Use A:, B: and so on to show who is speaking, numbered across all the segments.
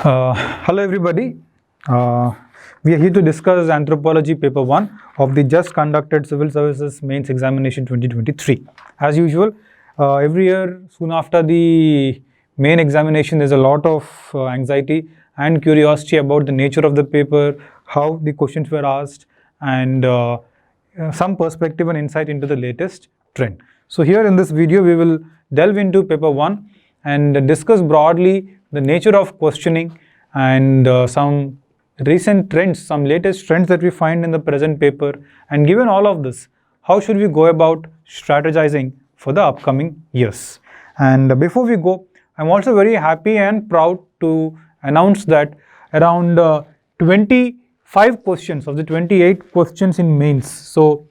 A: Hello everybody. We are here to discuss Anthropology paper 1 of the just conducted Civil Services Mains Examination 2023. As usual, every year soon after the main examination there's a lot of anxiety and curiosity about the nature of the paper, how the questions were asked, and some perspective and insight into the latest trend. So here in this video we will delve into paper 1 and discuss broadly the nature of questioning and some recent trends, some latest trends that we find in the present paper. And given all of this, how should we go about strategizing for the upcoming years? And before we go, I'm also very happy and proud to announce that around 25 questions of the 28 questions in mains. So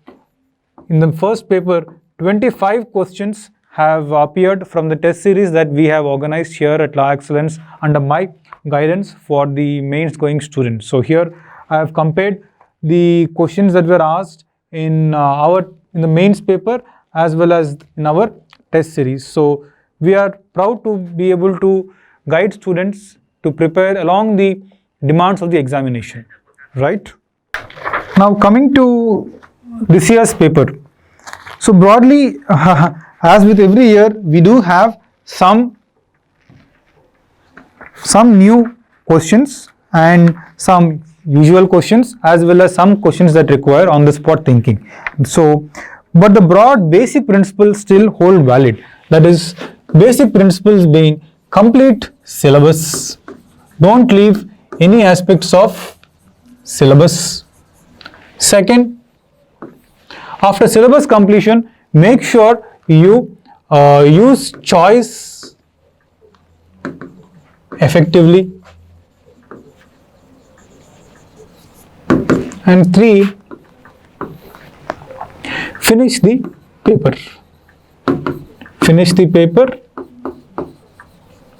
A: in the first paper, 25 questions have appeared from the test series that we have organized here at Law Excellence under my guidance for the mains going students. So here I have compared the questions that were asked in the mains paper as well as in our test series. So we are proud to be able to guide students to prepare along the demands of the examination, right? Now coming to this year's paper. So broadly, as with every year, we do have some new questions and some usual questions as well as some questions that require on-the-spot thinking. So, but the broad basic principles still hold valid. That is, basic principles being complete syllabus. Don't leave any aspects of syllabus. Second, after syllabus completion, make sure you use choice effectively. And 3, finish the paper. Finish the paper,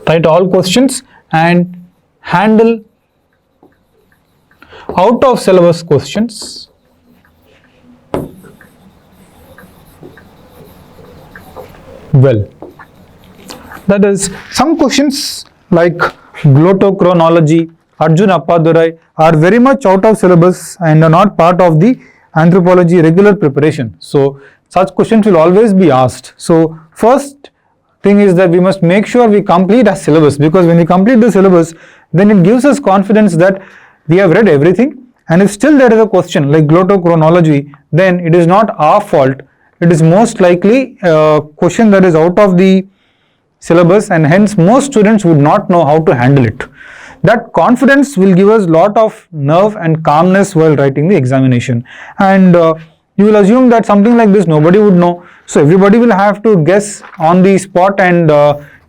A: write all questions and handle out of syllabus questions. Well, that is, some questions like glottochronology, Arjun Appadurai are very much out of syllabus and are not part of the anthropology regular preparation. So such questions will always be asked. So first thing is that we must make sure we complete our syllabus, because when we complete the syllabus, then it gives us confidence that we have read everything, and if still there is a question like glottochronology, then it is not our fault. It is most likely a question that is out of the syllabus, and hence most students would not know how to handle it. That confidence will give us a lot of nerve and calmness while writing the examination. And you will assume that something like this nobody would know. So everybody will have to guess on the spot and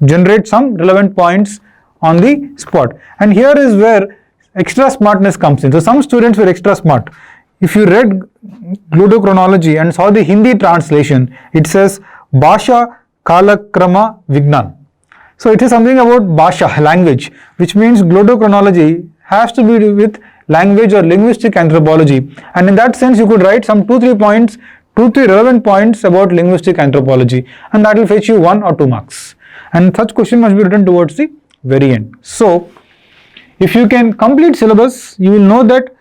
A: generate some relevant points on the spot. And here is where extra smartness comes in. So some students were extra smart. If you read glottochronology and saw the Hindi translation, it says Bhasha Kalakrama Vignan. So it is something about Bhasha, language, which means glottochronology has to be with language or linguistic anthropology. And in that sense, you could write some 2-3 points, 2-3 relevant points about linguistic anthropology, and that will fetch you 1 or 2 marks. And such question must be written towards the very end. So if you can complete syllabus, you will know that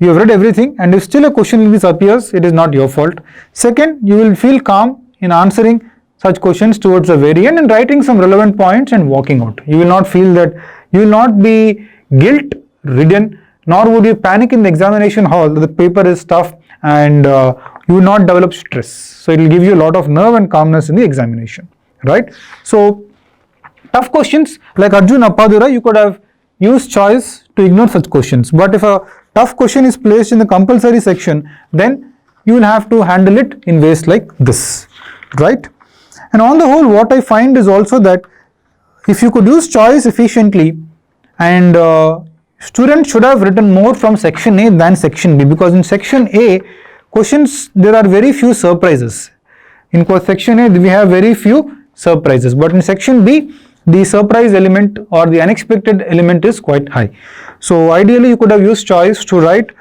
A: you have read everything, and if still a question like this appears, it is not your fault. Second, you will feel calm in answering such questions towards the very end and writing some relevant points and walking out. You will not feel that, you will not be guilt-ridden, nor would you panic in the examination hall that the paper is tough, and you will not develop stress. So it will give you a lot of nerve and calmness in the examination, right? So tough questions like Arjun Appadurai, you could have used choice to ignore such questions. But if a tough question is placed in the compulsory section, then you will have to handle it in ways like this, right? And on the whole, what I find is also that if you could use choice efficiently, and students should have written more from section A than section B, because in section A questions there are very few surprises. In section A we have very few surprises, but in section B the surprise element or the unexpected element is quite high. So ideally you could have used choice to write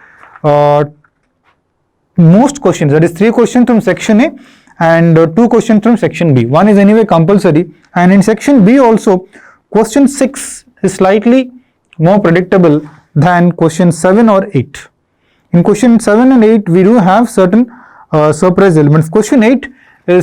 A: most questions, that is 3 questions from section A and 2 questions from section B. One is anyway compulsory, and in section B also question 6 is slightly more predictable than question 7 or 8. In question 7 and 8, we do have certain surprise elements. Question 8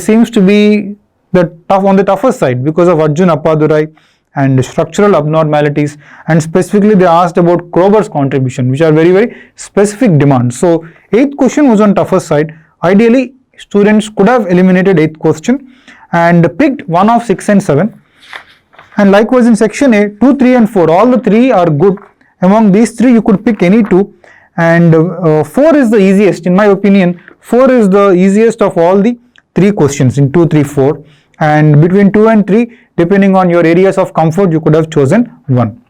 A: seems to be on the tougher side because of Arjun Appadurai and structural abnormalities, and specifically they asked about Krober's contribution, which are very, very specific demands. So 8th question was on tougher side. Ideally, students could have eliminated 8th question and picked one of 6 and 7. And likewise in section A, 2, 3 and 4, all the 3 are good. Among these 3, you could pick any 2. And 4 is the easiest, in my opinion. 4 is the easiest of all the 3 questions in 2, 3, 4. And between 2 and 3, depending on your areas of comfort, you could have chosen 1.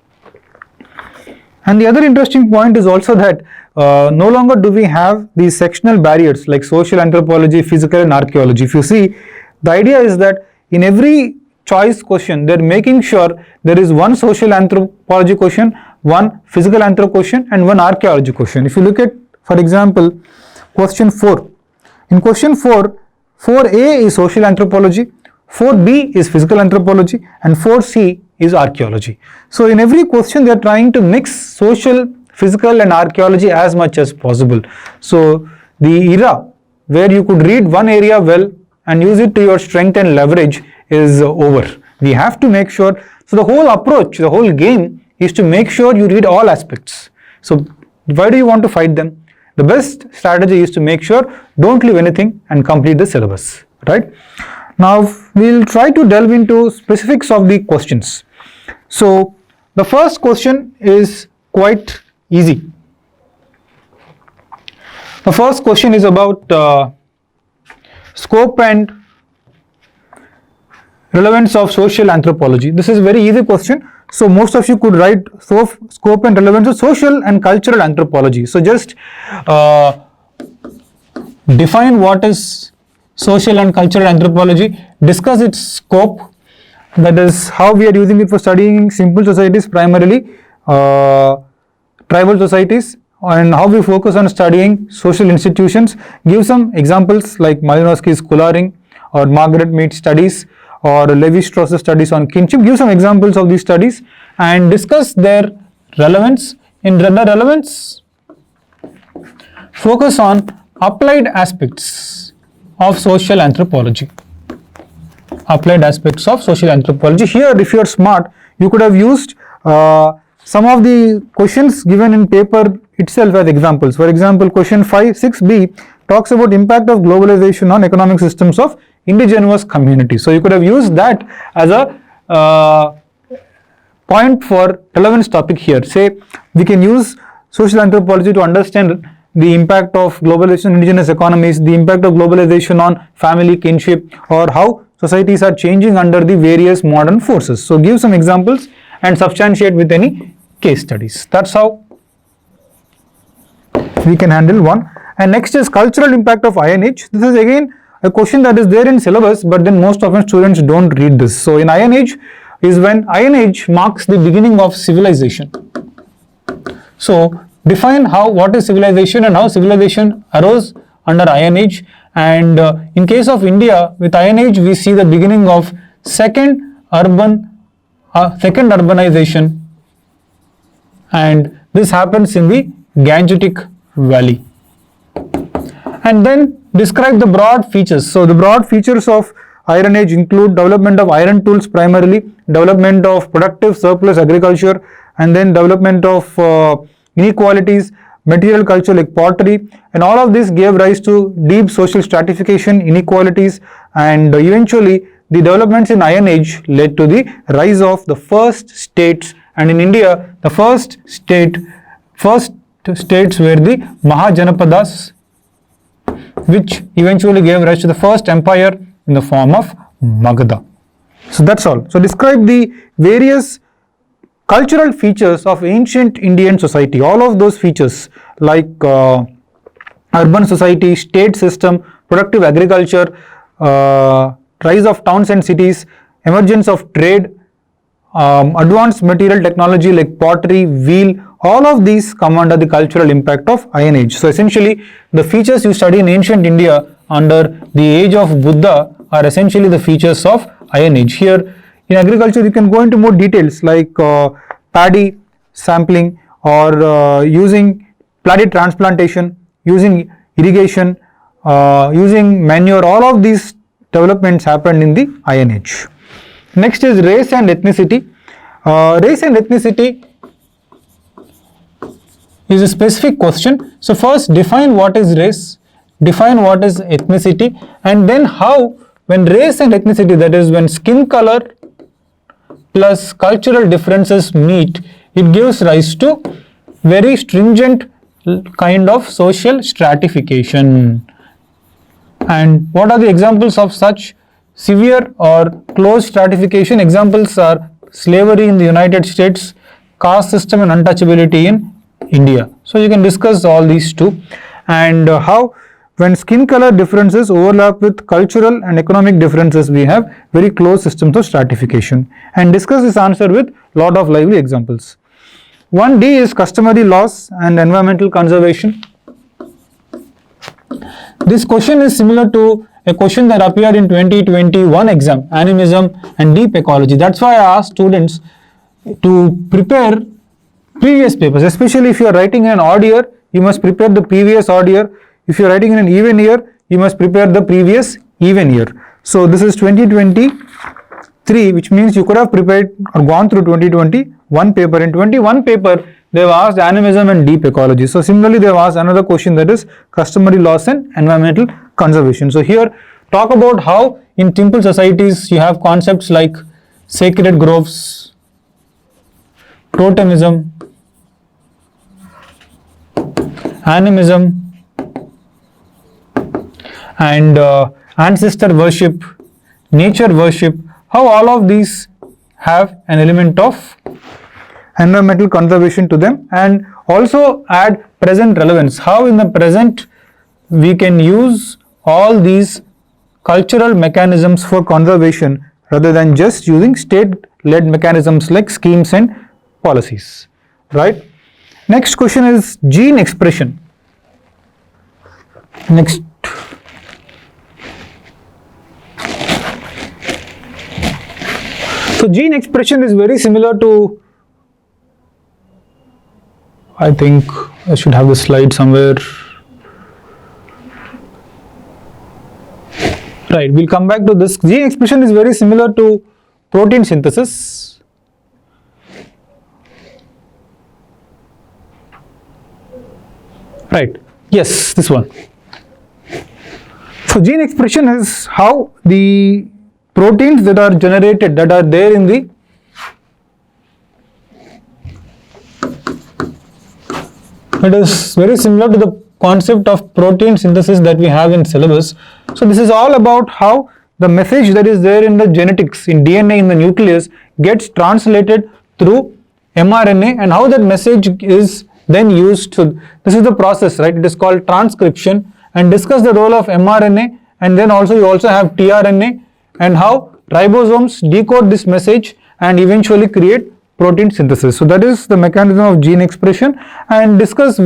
A: And the other interesting point is also that no longer do we have these sectional barriers like social anthropology, physical and archaeology. If you see, the idea is that in every choice question, they're making sure there is one social anthropology question, one physical anthro question and one archaeology question. If you look at, for example, question 4. In question 4, 4A is social anthropology, 4B is physical anthropology and 4C is archaeology. So in every question they are trying to mix social, physical and archaeology as much as possible. So the era where you could read one area well and use it to your strength and leverage is over. We have to make sure, so the whole approach, the whole game is to make sure you read all aspects. So why do you want to fight them? The best strategy is to make sure don't leave anything and complete the syllabus, right? Now we'll try to delve into specifics of the questions. So the first question is quite easy. The first question is about scope and relevance of social anthropology. This is a very easy question. So most of you could write scope and relevance of social and cultural anthropology. So just define what is social and cultural anthropology, discuss its scope, that is how we are using it for studying simple societies, primarily tribal societies, and how we focus on studying social institutions. Give some examples like Malinowski's Collaring or Margaret Mead's studies or Levi-Strauss's studies on kinship. Give some examples of these studies and discuss their relevance. In the relevance, focus on applied aspects of social anthropology. Applied aspects of social anthropology. Here, if you are smart, you could have used some of the questions given in paper itself as examples. For example, question 6b talks about impact of globalization on economic systems of indigenous communities. So you could have used that as a point for relevance topic here. Say we can use social anthropology to understand the impact of globalization on indigenous economies, the impact of globalization on family, kinship, or how societies are changing under the various modern forces. So give some examples and substantiate with any case studies. That's how we can handle one. And next is cultural impact of Iron Age. This is again a question that is there in syllabus, but then most often students don't read this. So in Iron Age is when Iron Age marks the beginning of civilization. So define what is civilization and how civilization arose under Iron Age. And in case of India, with Iron Age, we see the beginning of second urbanization, and this happens in the Gangetic Valley. And then describe the broad features. So the broad features of Iron Age include development of iron tools primarily, development of productive surplus agriculture, and then development of inequalities, material culture like pottery, and all of this gave rise to deep social stratification, inequalities, and eventually the developments in Iron Age led to the rise of the first states. And in India, the first states were the Mahajanapadas, which eventually gave rise to the first empire in the form of Magadha. So that's all. So describe the various cultural features of ancient Indian society. All of those features like urban society, state system, productive agriculture, rise of towns and cities, emergence of trade, advanced material technology like pottery, wheel, all of these come under the cultural impact of Iron Age. So essentially the features you study in ancient India under the age of Buddha are essentially the features of Iron Age. Here in agriculture you can go into more details like paddy, sampling or using paddy transplantation, using irrigation, using manure, all of these developments happened in the Iron Age. Next is race and ethnicity. Race and ethnicity is a specific question. So first define what is race, define what is ethnicity, and then how when race and ethnicity, that is when skin color plus cultural differences meet, it gives rise to very stringent kind of social stratification. And what are the examples of such severe or close stratification? Examples are slavery in the United States, caste system and untouchability in India. So you can discuss all these two, and how when skin color differences overlap with cultural and economic differences, we have very close systems of stratification, and discuss this answer with lot of lively examples. 1D is customary laws and environmental conservation. This question is similar to a question that appeared in 2021 exam, animism and deep ecology. That's why I asked students to prepare previous papers, especially if you are writing in an odd year, you must prepare the previous odd year. If you are writing in an even year, you must prepare the previous even year. So this is 2023, which means you could have prepared or gone through 2021 paper. In 21 paper, they have asked animism and deep ecology. So similarly, they have asked another question, that is customary laws and environmental conservation. So here talk about how in temple societies you have concepts like sacred groves, totemism, animism, and ancestor worship, nature worship, how all of these have an element of environmental conservation to them, and also add present relevance, how in the present we can use all these cultural mechanisms for conservation rather than just using state-led mechanisms like schemes and policies, right? Next question is gene expression. Next. So gene expression is very similar to, I think I should have the slide somewhere. Right, we'll come back to this. Gene expression is very similar to protein synthesis. Right, yes, this one. So gene expression is how the proteins that are generated, that are there in the it is very similar to the concept of protein synthesis that we have in syllabus. So this is all about how the message that is there in the genetics, in DNA, in the nucleus, gets translated through mRNA, and how that message is then used to, this is the process, right? It is called transcription, and discuss the role of mRNA, and then also you also have tRNA, and how ribosomes decode this message and eventually create protein synthesis. So that is the mechanism of gene expression, and discuss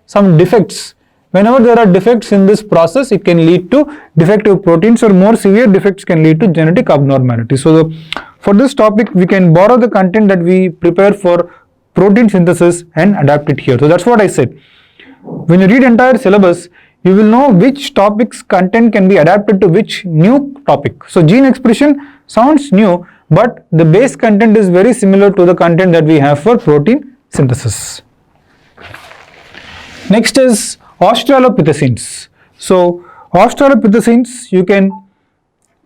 A: some defects. Whenever there are defects in this process, it can lead to defective proteins, or more severe defects can lead to genetic abnormality. So for this topic, we can borrow the content that we prepare for protein synthesis and adapt it here. So that's what I said. When you read entire syllabus, you will know which topics content can be adapted to which new topic. So gene expression sounds new, but the base content is very similar to the content that we have for protein synthesis. Next is Australopithecines. So Australopithecines, you can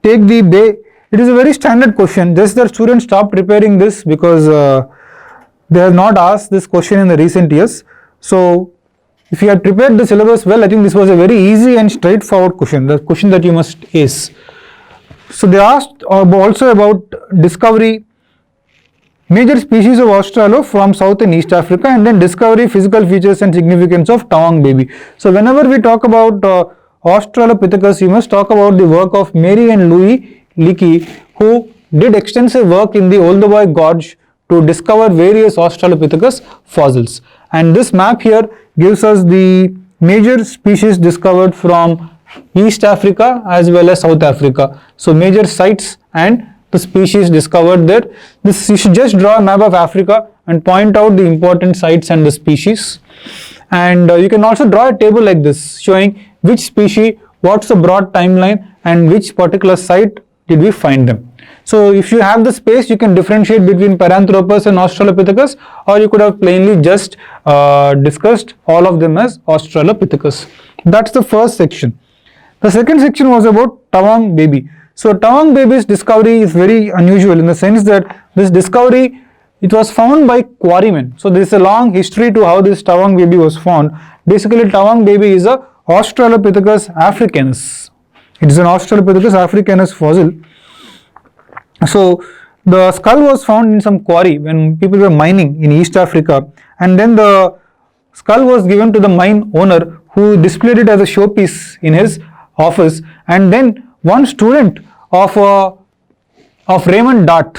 A: take it is a very standard question, just that students stop preparing this because they have not asked this question in the recent years. So if you had prepared the syllabus well, I think this was a very easy and straightforward question, the question that you must ace. So they asked also about discovery, major species of Australo from South and East Africa, and then discovery, physical features and significance of Tawang baby. So whenever we talk about Australopithecus, you must talk about the work of Mary and Louis Leakey, who did extensive work in the Olduvai Gorge to discover various Australopithecus fossils. And this map here gives us the major species discovered from East Africa as well as South Africa. So major sites and the species discovered there. This, you should just draw a map of Africa and point out the important sites and the species. And you can also draw a table like this showing which species, what's the broad timeline, and which particular site did we find them. So if you have the space, you can differentiate between Paranthropus and Australopithecus, or you could have plainly just discussed all of them as Australopithecus. That's the first section. The second section was about Tawang baby. So Tawang baby's discovery is very unusual in the sense that this discovery, it was found by quarrymen. So there is a long history to how this Tawang baby was found. Basically, Tawang baby is a Australopithecus africanus. It is an Australopithecus africanus fossil. So the skull was found in some quarry when people were mining in East Africa, and then the skull was given to the mine owner, who displayed it as a showpiece in his office. And then one student of Raymond Dart,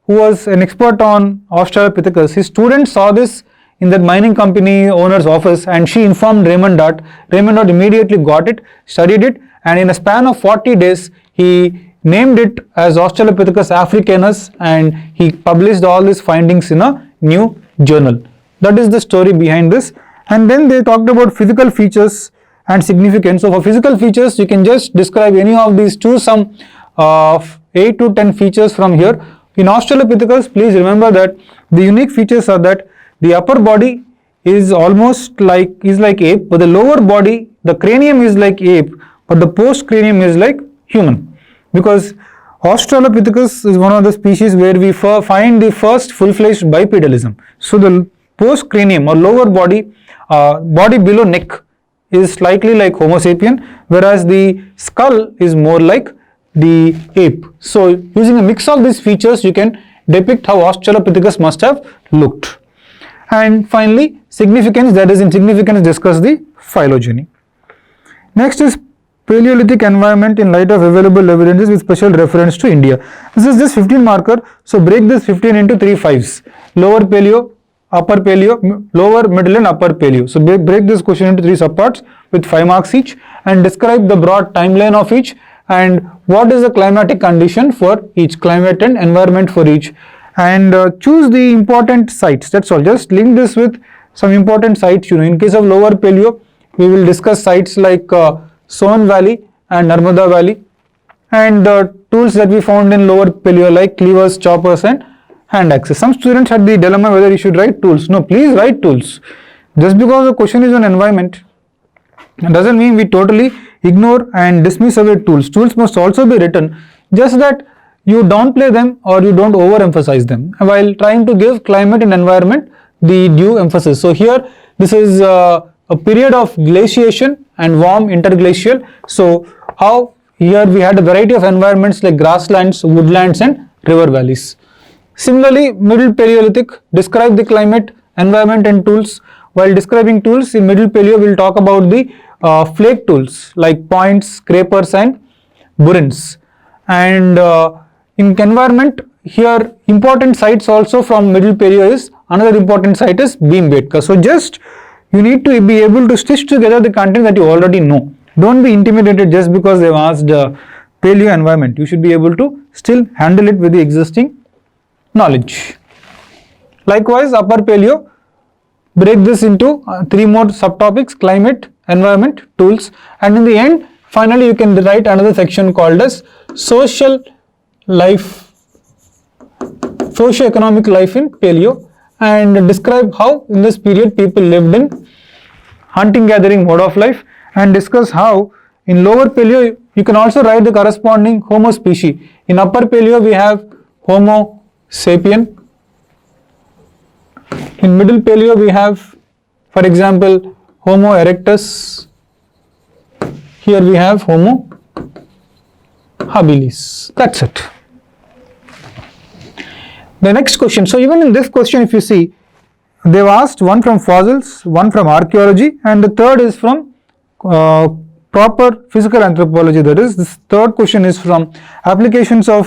A: who was an expert on Australopithecus, his student saw this in that mining company owner's office, and she informed Raymond Dart. Raymond Dart immediately got it, studied it, and in a span of 40 days, he named it as Australopithecus africanus, and he published all these findings in a new journal. That is the story behind this. And then they talked about physical features and significance. So for physical features, you can just describe any of these, choose some 8 to 10 features from here. In Australopithecus, please remember that the unique features are that the upper body is almost like ape, but the lower body, the cranium is like ape, but the postcranium is like human. Because Australopithecus is one of the species where we find the first full-fledged bipedalism. So the postcranium or lower body, body below neck, is slightly like Homo sapien, whereas the skull is more like the ape. So using a mix of these features, you can depict how Australopithecus must have looked. And finally, significance, that is in significance discuss the phylogeny. Next is Paleolithic environment in light of available evidences with special reference to India. This is just 15 marker, so break this 15 into 3 5s. Lower Paleo, Upper Paleo, Lower, Middle and Upper Paleo. So break this question into 3 subparts with 5 marks each, and describe the broad timeline of each and what is the climatic condition for each, climate and environment for each, and choose the important sites. That's all. Just link this with some important sites. In case of Lower Paleo, we will discuss sites like Soan Valley and Narmada Valley, and the tools that we found in Lower Paleo like cleavers, choppers and hand axes. Some students had the dilemma whether you should write tools. No, please write tools. Just because the question is on environment, it doesn't mean we totally ignore and dismiss away tools. Tools must also be written, just that you downplay them or you don't overemphasize them while trying to give climate and environment the due emphasis. So here this is a period of glaciation and warm interglacial. So how here we had a variety of environments like grasslands, woodlands and river valleys. Similarly, Middle Paleolithic, describe the climate, environment and tools. While describing tools in Middle Paleo, we will talk about the flake tools like points, scrapers and burins. And in environment, here important sites also from Middle Paleo is, another important site is Bhimbetka. So just you need to be able to stitch together the content that you already know. Don't be intimidated just because they've asked Paleo environment. You should be able to still handle it with the existing knowledge. Likewise, Upper Paleo, break this into 3 more subtopics: climate, environment, tools, and in the end, finally you can write another section called as social life, socio-economic life in Paleo, and describe how in this period people lived in hunting gathering mode of life, and discuss how in Lower Paleo you can also write the corresponding Homo species. In Upper Paleo we have Homo sapien. In Middle Paleo we have, for example, Homo erectus. Here we have Homo habilis. That's it. The next question. So even in this question, if you see, they've asked one from fossils, one from archaeology, and the third is from proper physical anthropology. That is, this third question is from applications of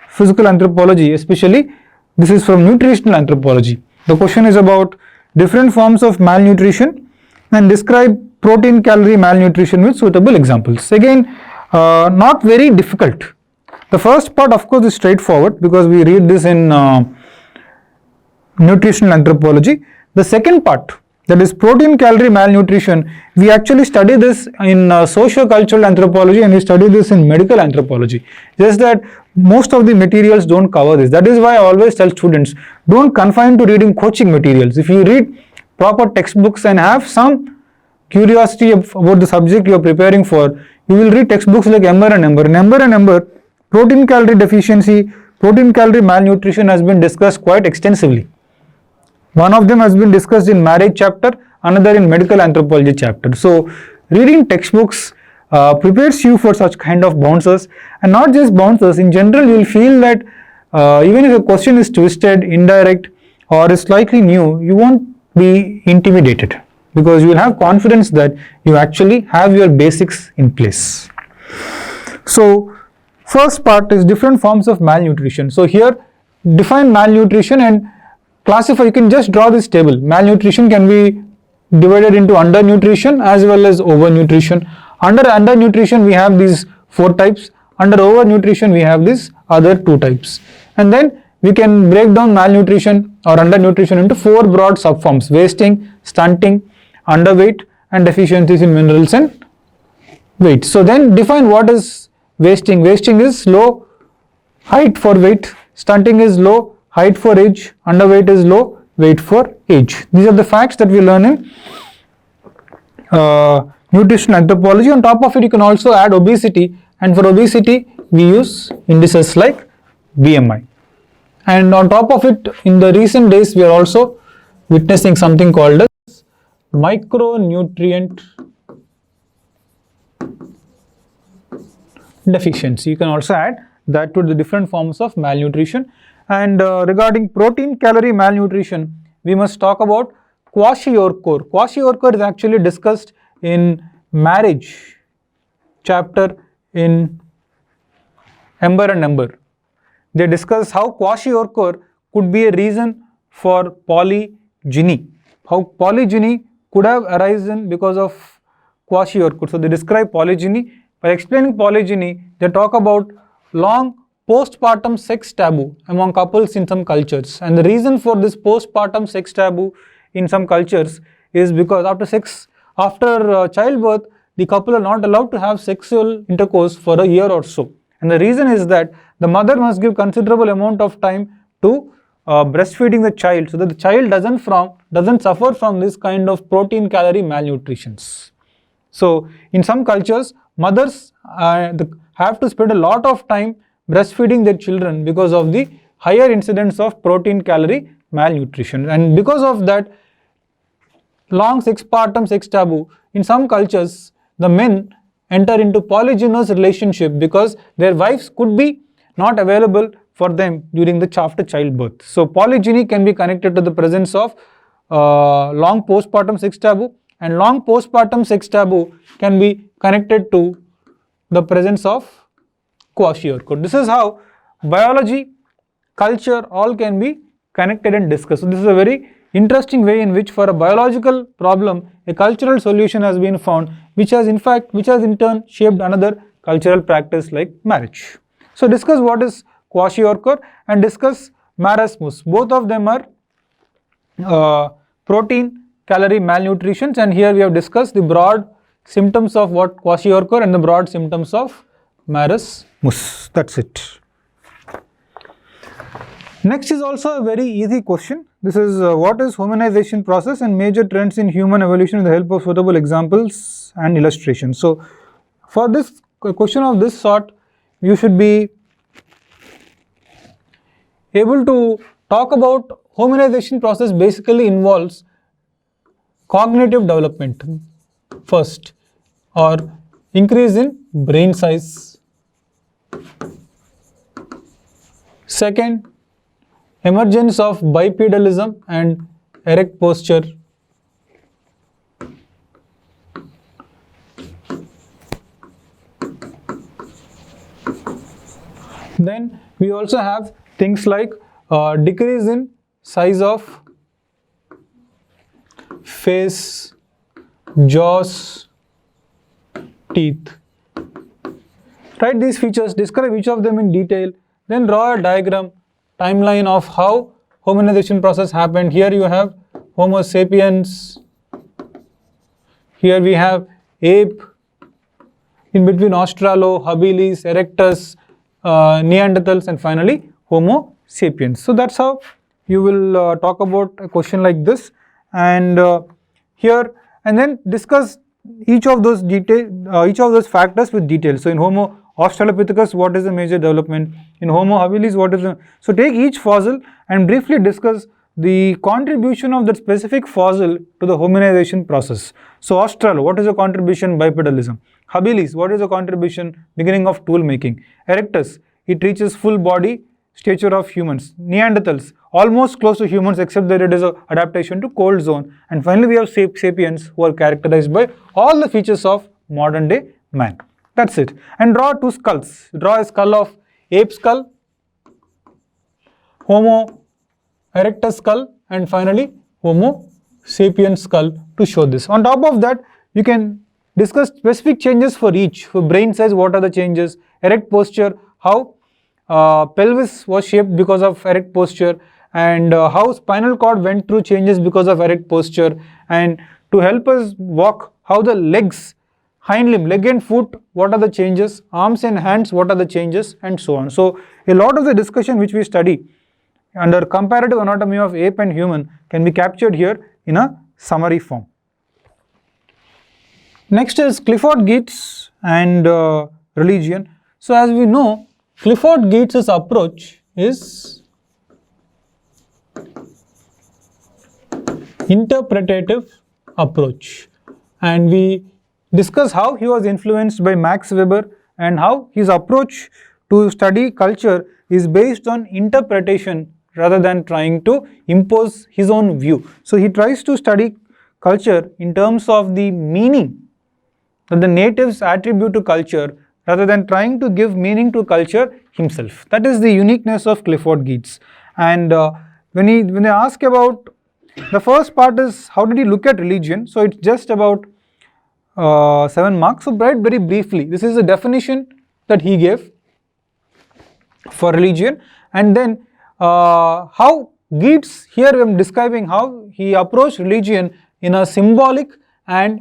A: physical anthropology, especially this is from nutritional anthropology. The question is about different forms of malnutrition and describe protein calorie malnutrition with suitable examples. Again, not very difficult. The first part, of course, is straightforward because we read this in nutritional anthropology. The second part, that is protein calorie malnutrition, we actually study this in socio-cultural anthropology and we study this in medical anthropology. Just that most of the materials don't cover this. That is why I always tell students, don't confine to reading coaching materials. If you read proper textbooks and have some curiosity about the subject you are preparing for, you will read textbooks like Ember and Ember. In Ember and Ember, protein calorie deficiency, protein calorie malnutrition has been discussed quite extensively. One of them has been discussed in marriage chapter, another in medical anthropology chapter. So reading textbooks prepares you for such kind of bouncers, and not just bouncers. In general, you will feel that even if a question is twisted, indirect, or is slightly new, you won't be intimidated because you will have confidence that you actually have your basics in place. So first part is different forms of malnutrition. So here define malnutrition and classify. You can just draw this table. Malnutrition can be divided into undernutrition as well as overnutrition. Under undernutrition we have these 4 types. Under overnutrition we have these other 2 types. And then we can break down malnutrition or undernutrition into 4 broad subforms: wasting, stunting, underweight, and deficiencies in minerals and weight. So then define what is wasting. Wasting is low height for weight, stunting is low height for age, underweight is low weight for age. These are the facts that we learn in nutritional anthropology. On top of it, you can also add obesity, and for obesity we use indices like BMI. And on top of it, in the recent days we are also witnessing something called as micronutrient deficiency. You can also add that to the different forms of malnutrition. And regarding protein calorie malnutrition, we must talk about kwashiorkor. Kwashiorkor is actually discussed in marriage chapter in Ember and Ember. They discuss how kwashiorkor could be a reason for polygyny. How polygyny could have arisen because of kwashiorkor. So they describe polygyny. By explaining polygyny, they talk about long postpartum sex taboo among couples in some cultures. And the reason for this postpartum sex taboo in some cultures is because after childbirth, the couple are not allowed to have sexual intercourse for a year or so. And the reason is that the mother must give considerable amount of time to breastfeeding the child so that the child doesn't suffer from this kind of protein calorie malnutritions. So in some cultures, mothers have to spend a lot of time breastfeeding their children because of the higher incidence of protein calorie malnutrition. And because of that long postpartum sex taboo, in some cultures the men enter into polygynous relationship because their wives could be not available for them during the after childbirth. So polygyny can be connected to the presence of long postpartum sex taboo, and long postpartum sex taboo can be connected to the presence of kwashiorkor. This is how biology, culture, all can be connected and discussed. So this is a very interesting way in which for a biological problem a cultural solution has been found, which has in turn shaped another cultural practice like marriage. So discuss what is kwashiorkor and discuss marasmus. Both of them are protein calorie malnutritions, and here we have discussed the broad symptoms of what kwashiorkor and the broad symptoms of marasmus. That's it. Next is also a very easy question. This is what is humanization process and major trends in human evolution with the help of suitable examples and illustrations. So for this question of this sort, you should be able to talk about humanization process. Basically involves cognitive development first, or increase in brain size. Second, emergence of bipedalism and erect posture. Then we also have things like decrease in size of face, jaws, teeth. Write these features, describe each of them in detail, then draw a diagram, timeline of how hominization process happened. Here you have Homo sapiens, here we have ape, in between Australo, habilis, erectus, Neanderthals, and finally Homo sapiens. So that's how you will talk about a question like this, and here, and then discuss each of those factors with detail. So in Homo Australopithecus, what is the major development? In Homo habilis, what is the... So take each fossil and briefly discuss the contribution of that specific fossil to the hominization process. So Australo, what is the contribution? Bipedalism. Habilis, what is the contribution? Beginning of tool making. Erectus, it reaches full body stature of humans. Neanderthals, almost close to humans except that it is an adaptation to cold zone. And finally we have sapiens, who are characterized by all the features of modern day man. That's it. And draw two skulls. Draw a skull of ape skull, Homo erectus skull, and finally Homo sapiens skull to show this. On top of that, you can discuss specific changes for each. For brain size, what are the changes? Erect posture, how pelvis was shaped because of erect posture, and how spinal cord went through changes because of erect posture, and to help us walk, how the legs, hind limb, leg and foot, what are the changes, arms and hands, what are the changes, and so on. So a lot of the discussion which we study under comparative anatomy of ape and human can be captured here in a summary form. Next is Clifford Geertz and religion. So as we know, Clifford Geertz's approach is interpretative approach, and we discuss how he was influenced by Max Weber and how his approach to study culture is based on interpretation rather than trying to impose his own view. So he tries to study culture in terms of the meaning that the natives attribute to culture rather than trying to give meaning to culture himself. That is the uniqueness of Clifford Geertz. And when they ask about, the first part is how did he look at religion? So it's just about 7 marks. So write very briefly. This is the definition that he gave for religion, and then how Geertz, here I am describing how he approached religion in a symbolic and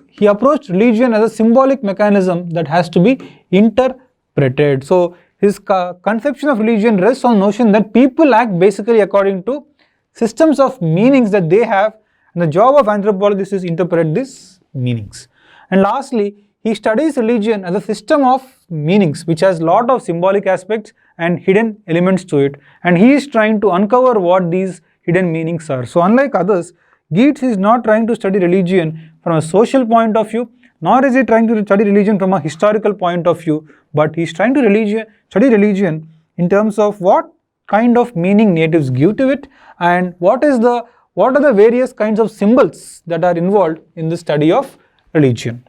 A: he approached religion as a symbolic mechanism that has to be interpreted. So his conception of religion rests on the notion that people act basically according to systems of meanings that they have, and the job of anthropologists is to interpret these meanings. And lastly, he studies religion as a system of meanings which has lot of symbolic aspects and hidden elements to it, and he is trying to uncover what these hidden meanings are. So unlike others, Geertz is not trying to study religion from a social point of view, nor is he trying to study religion from a historical point of view, but he is trying to study religion in terms of what kind of meaning natives give to it, and what are the various kinds of symbols that are involved in the study of religion.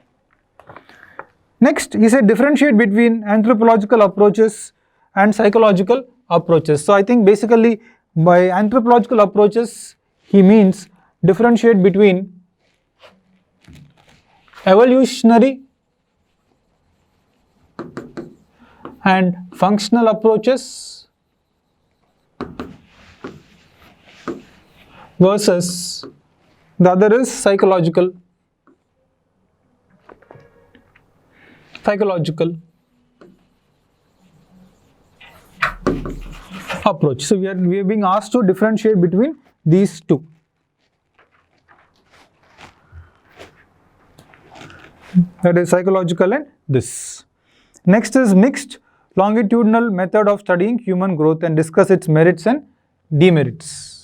A: Next, he said differentiate between anthropological approaches and psychological approaches. So I think basically by anthropological approaches, he means differentiate between evolutionary and functional approaches versus the other is psychological approach. So we are being asked to differentiate between these two. That is psychological and this. Next is mixed longitudinal method of studying human growth and discuss its merits and demerits.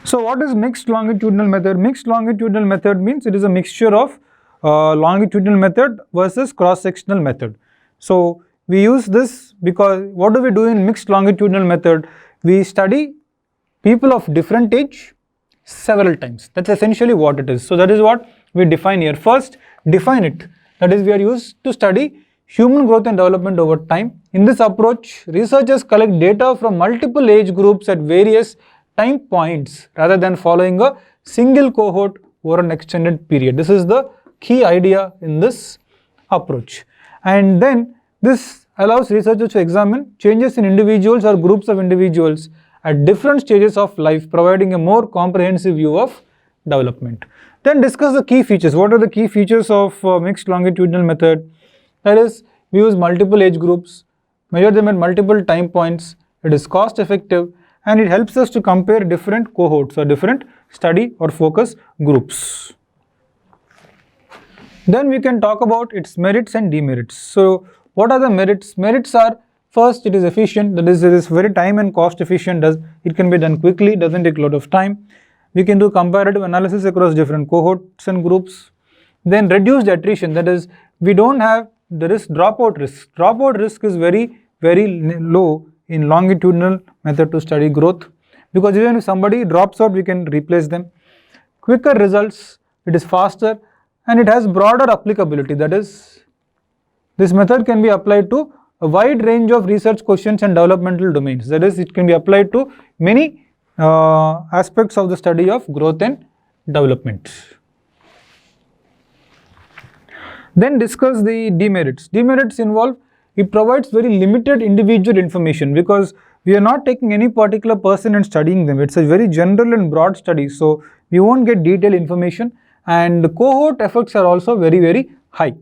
A: So what is mixed longitudinal method? Mixed longitudinal method means it is a mixture of longitudinal method versus cross-sectional method. So we use this because what do we do in mixed longitudinal method? We study people of different age several times. That's essentially what it is. So that is what we define here. First, define it. That is, we are used to study human growth and development over time. In this approach, researchers collect data from multiple age groups at various time points rather than following a single cohort over an extended period. This is the key idea in this approach. And then this allows researchers to examine changes in individuals or groups of individuals at different stages of life, providing a more comprehensive view of development. Then discuss the key features. What are the key features of mixed longitudinal method? That is, we use multiple age groups, measure them at multiple time points, it is cost effective, and it helps us to compare different cohorts or different study or focus groups. Then we can talk about its merits and demerits. So what are the merits? Merits are, first, it is efficient, that is, it is very time and cost efficient, it can be done quickly, doesn't take a lot of time. We can do comparative analysis across different cohorts and groups. Then reduced attrition, that is, we don't have the dropout risk. Dropout risk is very low in longitudinal method to study growth, because even if somebody drops out, we can replace them. Quicker results, it is faster, and it has broader applicability. That is, this method can be applied to a wide range of research questions and developmental domains. That is, it can be applied to many aspects of the study of growth and development. Then discuss the demerits. Demerits involve, it provides very limited individual information, because we are not taking any particular person and studying them. It's a very general and broad study, so we won't get detailed information, and the cohort effects are also very high.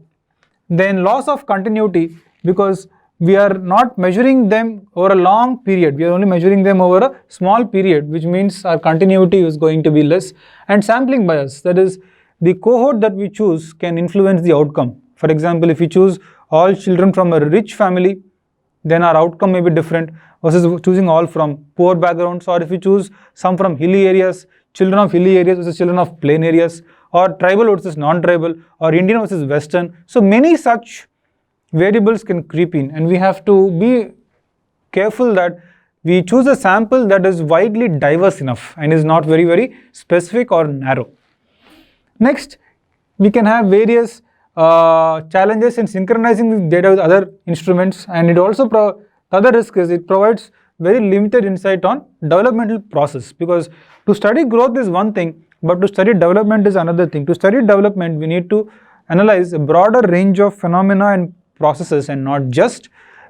A: Then loss of continuity, because we are not measuring them over a long period, we are only measuring them over a small period, which means our continuity is going to be less. And sampling bias, that is, the cohort that we choose can influence the outcome. For example, if we choose all children from a rich family, then our outcome may be different versus choosing all from poor backgrounds, or if we choose some from hilly areas, children of hilly areas versus children of plain areas, or tribal versus non-tribal, or Indian versus Western. So many such variables can creep in, and we have to be careful that we choose a sample that is widely diverse enough and is not very specific or narrow. Next, we can have various challenges in synchronizing the data with other instruments, and it also the other risk is it provides very limited insight on developmental process, because to study growth is one thing, but to study development is another thing. To study development, we need to analyze a broader range of phenomena and processes and not just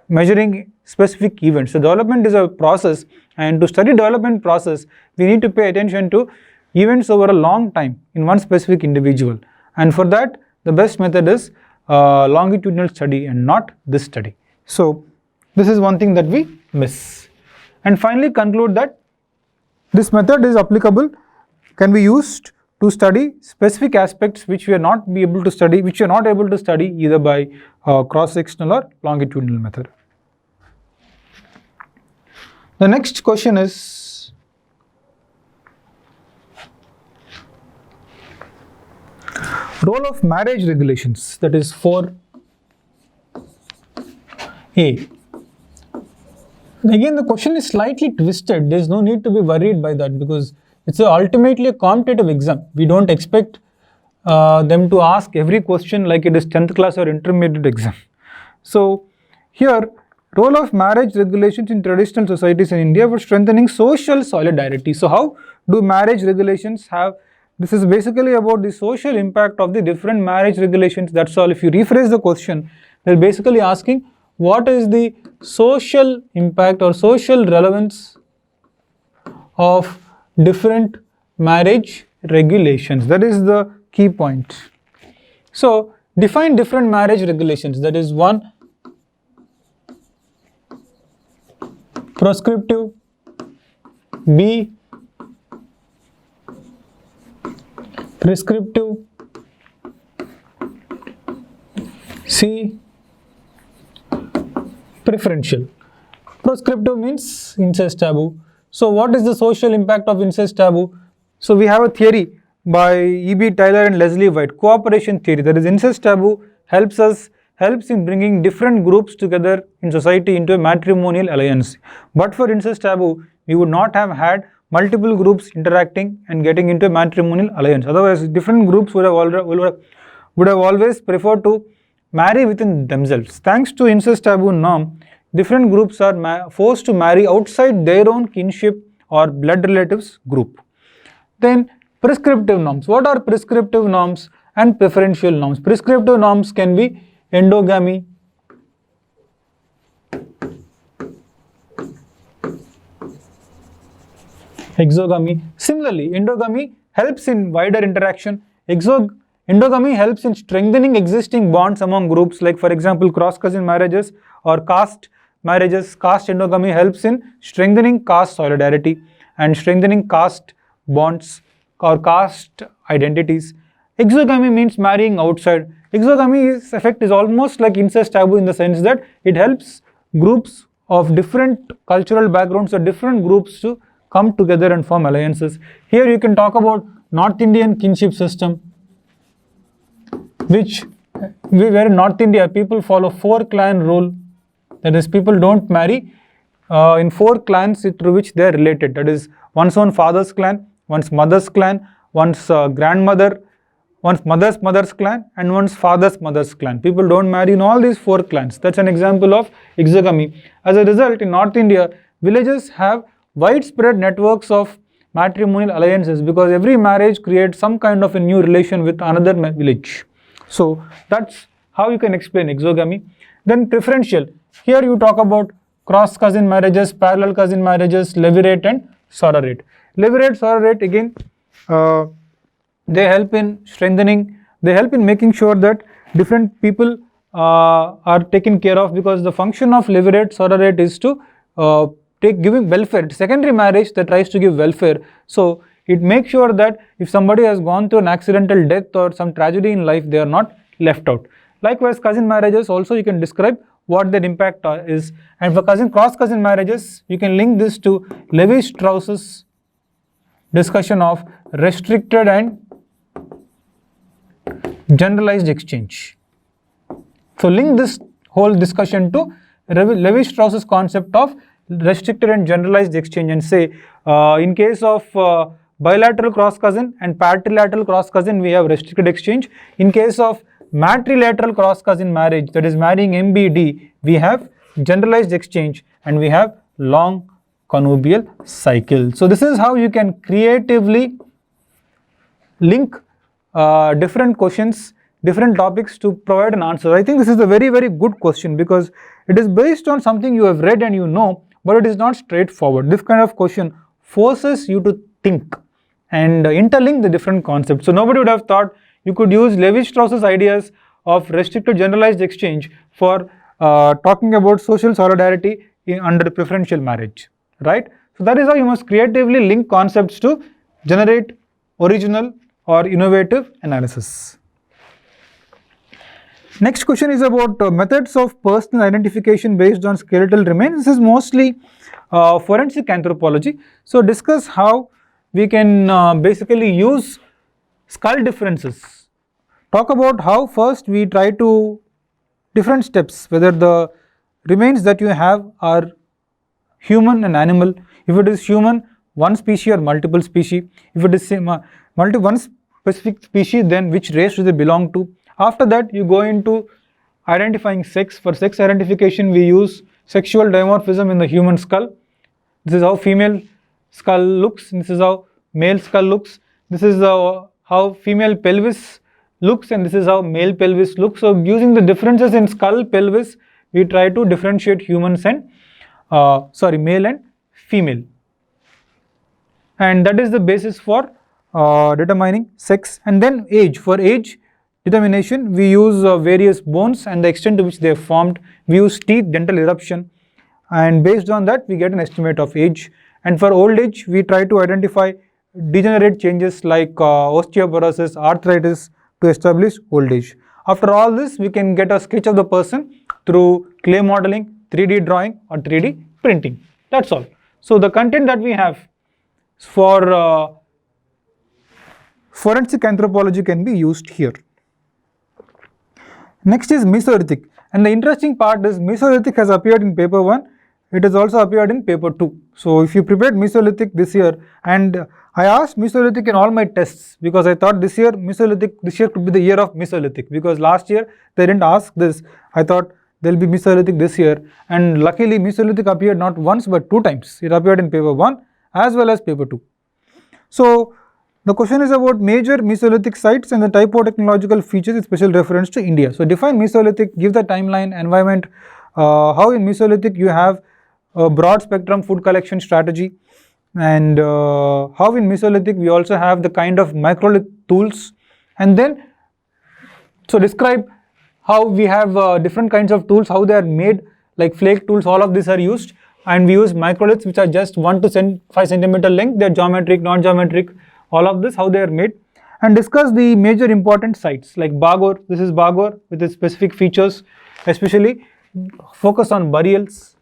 A: measuring specific events. So development is a process, and to study development process, we need to pay attention to events over a long time in one specific individual, and for that the best method is longitudinal study and not this study. So this is one thing that we miss. And finally conclude that this method is applicable, can be used to study specific aspects which we are not able to study either by cross-sectional or longitudinal method. The next question is, role of marriage regulations, that is 4A. Again, the question is slightly twisted. There is no need to be worried by that, because it's ultimately a competitive exam. We don't expect them to ask every question like it is 10th class or intermediate exam. So here, role of marriage regulations in traditional societies in India for strengthening social solidarity. So how do marriage regulations have, this is basically about the social impact of the different marriage regulations, that's all. If you rephrase the question, they're basically asking what is the social impact or social relevance of different marriage regulations. That is the key point. So define different marriage regulations. That is 1, prescriptive, B, prescriptive, C, preferential. Prescriptive means incest taboo. So what is the social impact of incest taboo? So we have a theory by E.B. Taylor and Leslie White, cooperation theory. That is, incest taboo helps in bringing different groups together in society into a matrimonial alliance. But for incest taboo, we would not have had multiple groups interacting and getting into a matrimonial alliance. Otherwise, different groups would have always preferred to marry within themselves. Thanks to incest taboo norm, different groups are forced to marry outside their own kinship or blood relatives group. Then prescriptive norms. What are prescriptive norms? and preferential norms. Prescriptive norms can be endogamy, exogamy. Similarly, endogamy helps in wider interaction. Endogamy helps in strengthening existing bonds among groups, like for example cross-cousin marriages or caste marriages. Caste endogamy helps in strengthening caste solidarity and strengthening caste bonds or caste identities. Exogamy means marrying outside. Exogamy's effect is almost like incest taboo in the sense that it helps groups of different cultural backgrounds or different groups to come together and form alliances. Here you can talk about North Indian kinship system, where in North India people follow 4-clan rule. That is, people don't marry in 4 clans through which they are related. That is, one's own father's clan, one's mother's clan, one's grandmother, one's mother's mother's clan, and one's father's mother's clan. People don't marry in all these 4 clans. That's an example of exogamy. As a result, in North India, villages have widespread networks of matrimonial alliances because every marriage creates some kind of a new relation with another village. So that's how you can explain exogamy. Then preferential. Here you talk about cross-cousin marriages, parallel cousin marriages, levirate and sororate. Levirate, sororate, again, they help in strengthening, they help in making sure that different people are taken care of, because the function of levirate, sororate is to giving welfare. Secondary marriage that tries to give welfare. So it makes sure that if somebody has gone through an accidental death or some tragedy in life, they are not left out. Likewise, cousin marriages also you can describe what their impact is. And for cross-cousin marriages, you can link this to Levi-Strauss's discussion of restricted and generalized exchange. So link this whole discussion to Levi-Strauss's concept of restricted and generalized exchange and say, in case of bilateral cross-cousin and patrilateral cross-cousin, we have restricted exchange. In case of matrilateral cross-cousin marriage, that is marrying MBD, we have generalized exchange and we have long connubial cycle. So this is how you can creatively link different questions, different topics to provide an answer. I think this is a very, very good question because it is based on something you have read and you know, but it is not straightforward. This kind of question forces you to think and interlink the different concepts. So nobody would have thought you could use Levi-Strauss's ideas of restricted generalized exchange for talking about social solidarity under preferential marriage, right? So that is how you must creatively link concepts to generate original or innovative analysis. Next question is about methods of personal identification based on skeletal remains. This is mostly forensic anthropology. So discuss how we can basically use skull differences. Talk about how first we try to different steps, whether the remains that you have are human and animal. If it is human, one species or multiple species. If it is one specific species, then which race do they belong to? After that, you go into identifying sex. For sex identification, we use sexual dimorphism in the human skull. This is how female skull looks. This is how male skull looks. This is how female pelvis looks, and this is how male pelvis looks. So using the differences in skull, pelvis, we try to differentiate humans and male and female. And that is the basis for determining sex. And then age. For age determination, we use various bones and the extent to which they are formed. We use teeth, dental eruption, and based on that we get an estimate of age. And for old age, we try to identify degenerate changes like osteoporosis, arthritis to establish old age. After all this, we can get a sketch of the person through clay modeling, 3D drawing or 3D printing. That's all. So the content that we have for forensic anthropology can be used here. Next is Mesolithic, and the interesting part is Mesolithic has appeared in paper 1, it has also appeared in paper 2. So if you prepared Mesolithic this year, and I asked Mesolithic in all my tests because I thought this year could be the year of Mesolithic, because last year they didn't ask this. I thought there will be Mesolithic this year, and luckily Mesolithic appeared not once but 2 times. It appeared in paper 1 as well as paper 2. So The question is about major Mesolithic sites and the typo-technological features with special reference to India. So define Mesolithic, give the timeline, environment, how in Mesolithic you have a broad spectrum food collection strategy, and how in Mesolithic we also have the kind of microlith tools, and then so describe how we have different kinds of tools, how they are made, like flake tools, all of these are used, and we use microliths which are just 1 to 5 centimeter length, they are geometric, non-geometric, all of this, how they are made, and discuss the major important sites like Bagor. This is Bagor with its specific features, especially focus on burials.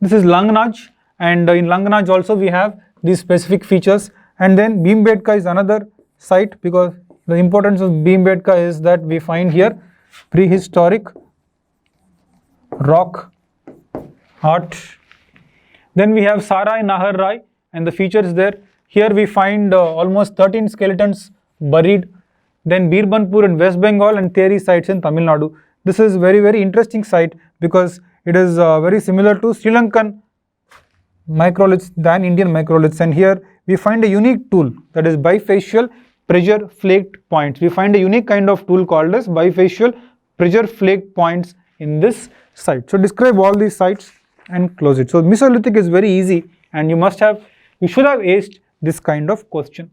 A: This is Langnaj, and in Langnaj also we have these specific features, and then Bhimbetka is another site, because the importance of Bhimbetka is that we find here prehistoric rock art. Then we have Sarai Nahar Rai, and the feature is there. Here we find almost 13 skeletons buried. Then Birbanpur in West Bengal and Theri sites in Tamil Nadu. This is very interesting site because it is very similar to Sri Lankan microliths than Indian microliths, and here we find a unique tool, that is bifacial pressure flaked points. We find a unique kind of tool called as bifacial pressure flaked points in this site. So describe all these sites and close it. So Mesolithic is very easy, and you should have aced this kind of question.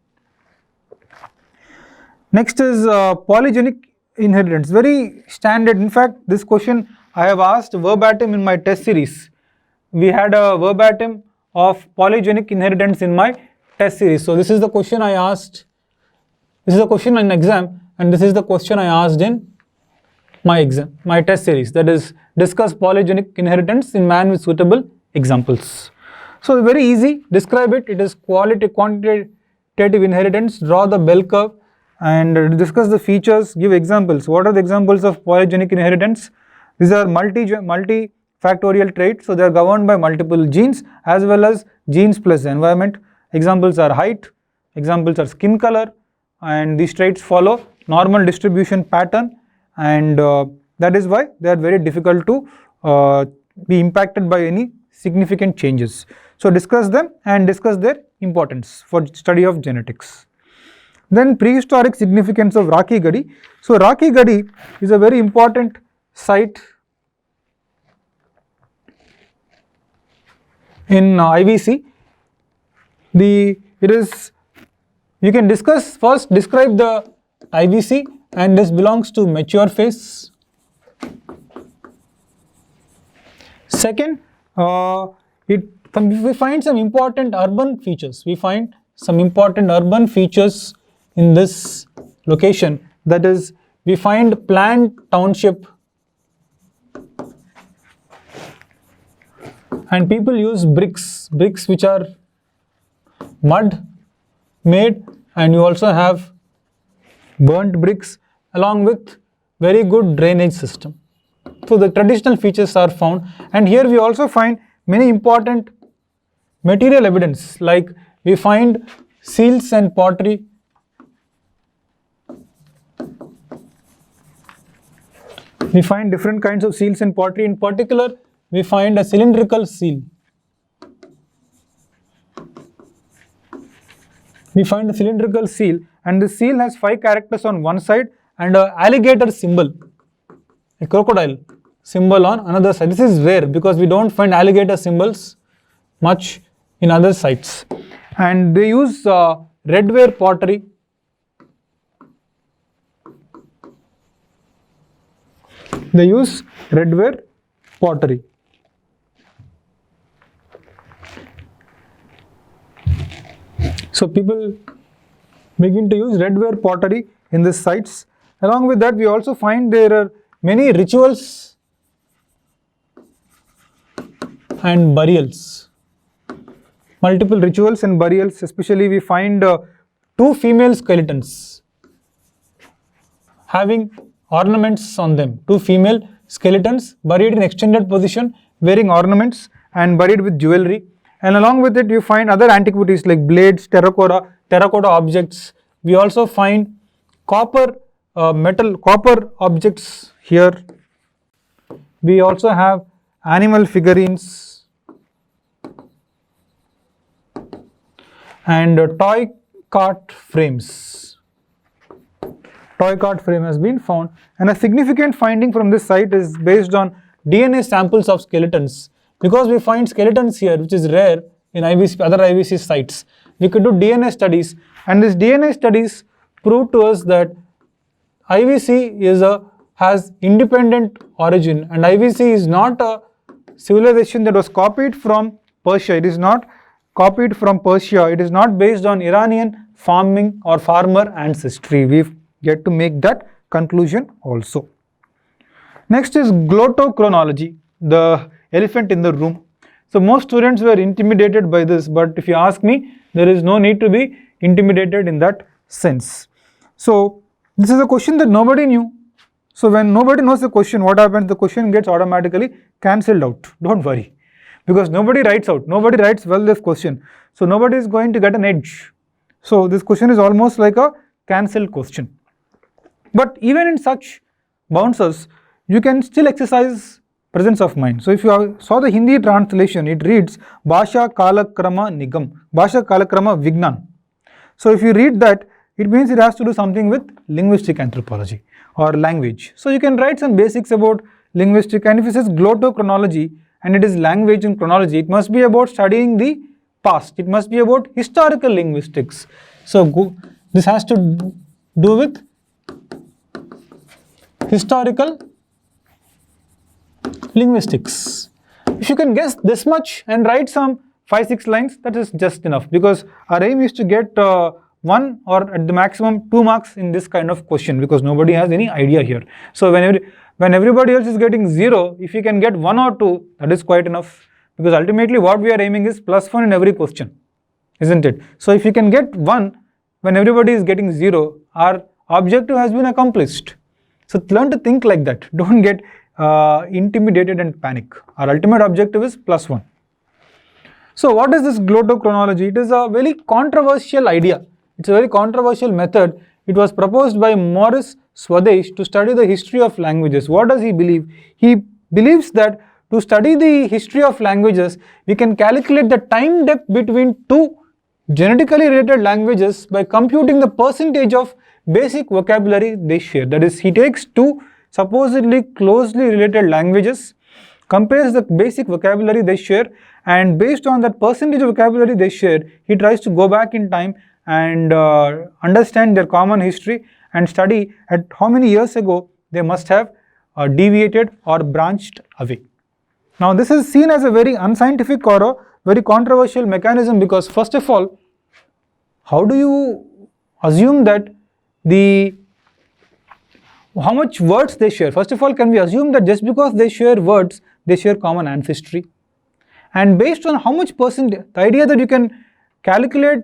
A: Next is polygenic inheritance, very standard. In fact, this question I have asked verbatim in my test series. We had a verbatim of polygenic inheritance in my test series. So this is the question I asked, this is a question in exam, and this is the question I asked in my test series, that is discuss polygenic inheritance in man with suitable examples. So very easy, describe it. It is quantitative inheritance, draw the bell curve and discuss the features, give examples. What are the examples of polygenic inheritance? These are multi-factorial traits, so they are governed by multiple genes as well as genes plus environment. Examples are height, examples are skin color, and these traits follow normal distribution pattern, and that is why they are very difficult to be impacted by any significant changes. So discuss them and discuss their importance for study of genetics. Then prehistoric significance of Raki Gadi. So Raki Gadi is a very important site in IVC. You can first describe the IVC, and this belongs to mature phase. Second, we find some important urban features. We find some important urban features in this location. That is, we find planned township, and people use bricks which are mud made, and you also have burnt bricks along with very good drainage system. So the traditional features are found, and here we also find many important material evidence, like we find seals and pottery, we find different kinds of seals and pottery. In particular, we find a cylindrical seal. We find a cylindrical seal, and the seal has 5 characters on one side and an alligator symbol, a crocodile symbol on another side. This is rare because we don't find alligator symbols much in other sites. And they use redware pottery. They use redware pottery. So people begin to use redware pottery in these sites. Along with that, we also find there are many rituals and burials. Multiple rituals and burials, especially we find 2 female skeletons having ornaments on them. 2 female skeletons buried in extended position, wearing ornaments and buried with jewelry. And along with it, you find other antiquities like blades, terracotta objects. We also find copper objects here. We also have animal figurines and toy cart frames. Toy cart frame has been found, and a significant finding from this site is based on DNA samples of skeletons. Because we find skeletons here, which is rare in IVC, other IVC sites, we could do DNA studies, and these DNA studies prove to us that IVC has independent origin, and IVC is not a civilization that was copied from Persia. It is not copied from Persia. It is not based on Iranian farming or farmer ancestry. We get to make that conclusion also. Next is glottochronology, the elephant in the room. So most students were intimidated by this, but if you ask me, there is no need to be intimidated in that sense. So this is a question that nobody knew. So when nobody knows the question, what happens? The question gets automatically cancelled out. Don't worry, because nobody writes well this question. So nobody is going to get an edge. So this question is almost like a cancelled question. But even in such bouncers, you can still exercise presence of mind. So if you saw the Hindi translation, it reads Bhasha Kalakrama Nigam, Bhasha Kalakrama Vignan. So if you read that, it means it has to do something with linguistic anthropology or language. So you can write some basics about linguistic, and if it says glottochronology and it is language and chronology, it must be about studying the past. It must be about historical linguistics. So this has to do with historical linguistics. If you can guess this much and write some 5-6 lines, that is just enough, because our aim is to get 1 or at the maximum 2 marks in this kind of question, because nobody has any idea here. So when everybody else is getting 0, if you can get 1 or 2, that is quite enough, because ultimately what we are aiming is +1 in every question, isn't it? So if you can get 1 when everybody is getting 0, our objective has been accomplished. So learn to think like that. Don't get intimidated and panic. Our ultimate objective is +1. So what is this glottochronology? It is a very controversial idea. It's a very controversial method. It was proposed by Maurice Swadesh to study the history of languages. What does he believe? He believes that to study the history of languages, we can calculate the time depth between two genetically related languages by computing the percentage of basic vocabulary they share. That is, he takes two supposedly closely related languages, compares the basic vocabulary they share, and based on that percentage of vocabulary they share, he tries to go back in time and understand their common history and study at how many years ago they must have deviated or branched away. Now this is seen as a very unscientific or a very controversial mechanism, because first of all, how do you assume that how much words they share? First of all, can we assume that just because they share words, they share common ancestry? And based on how much percent, the idea that you can calculate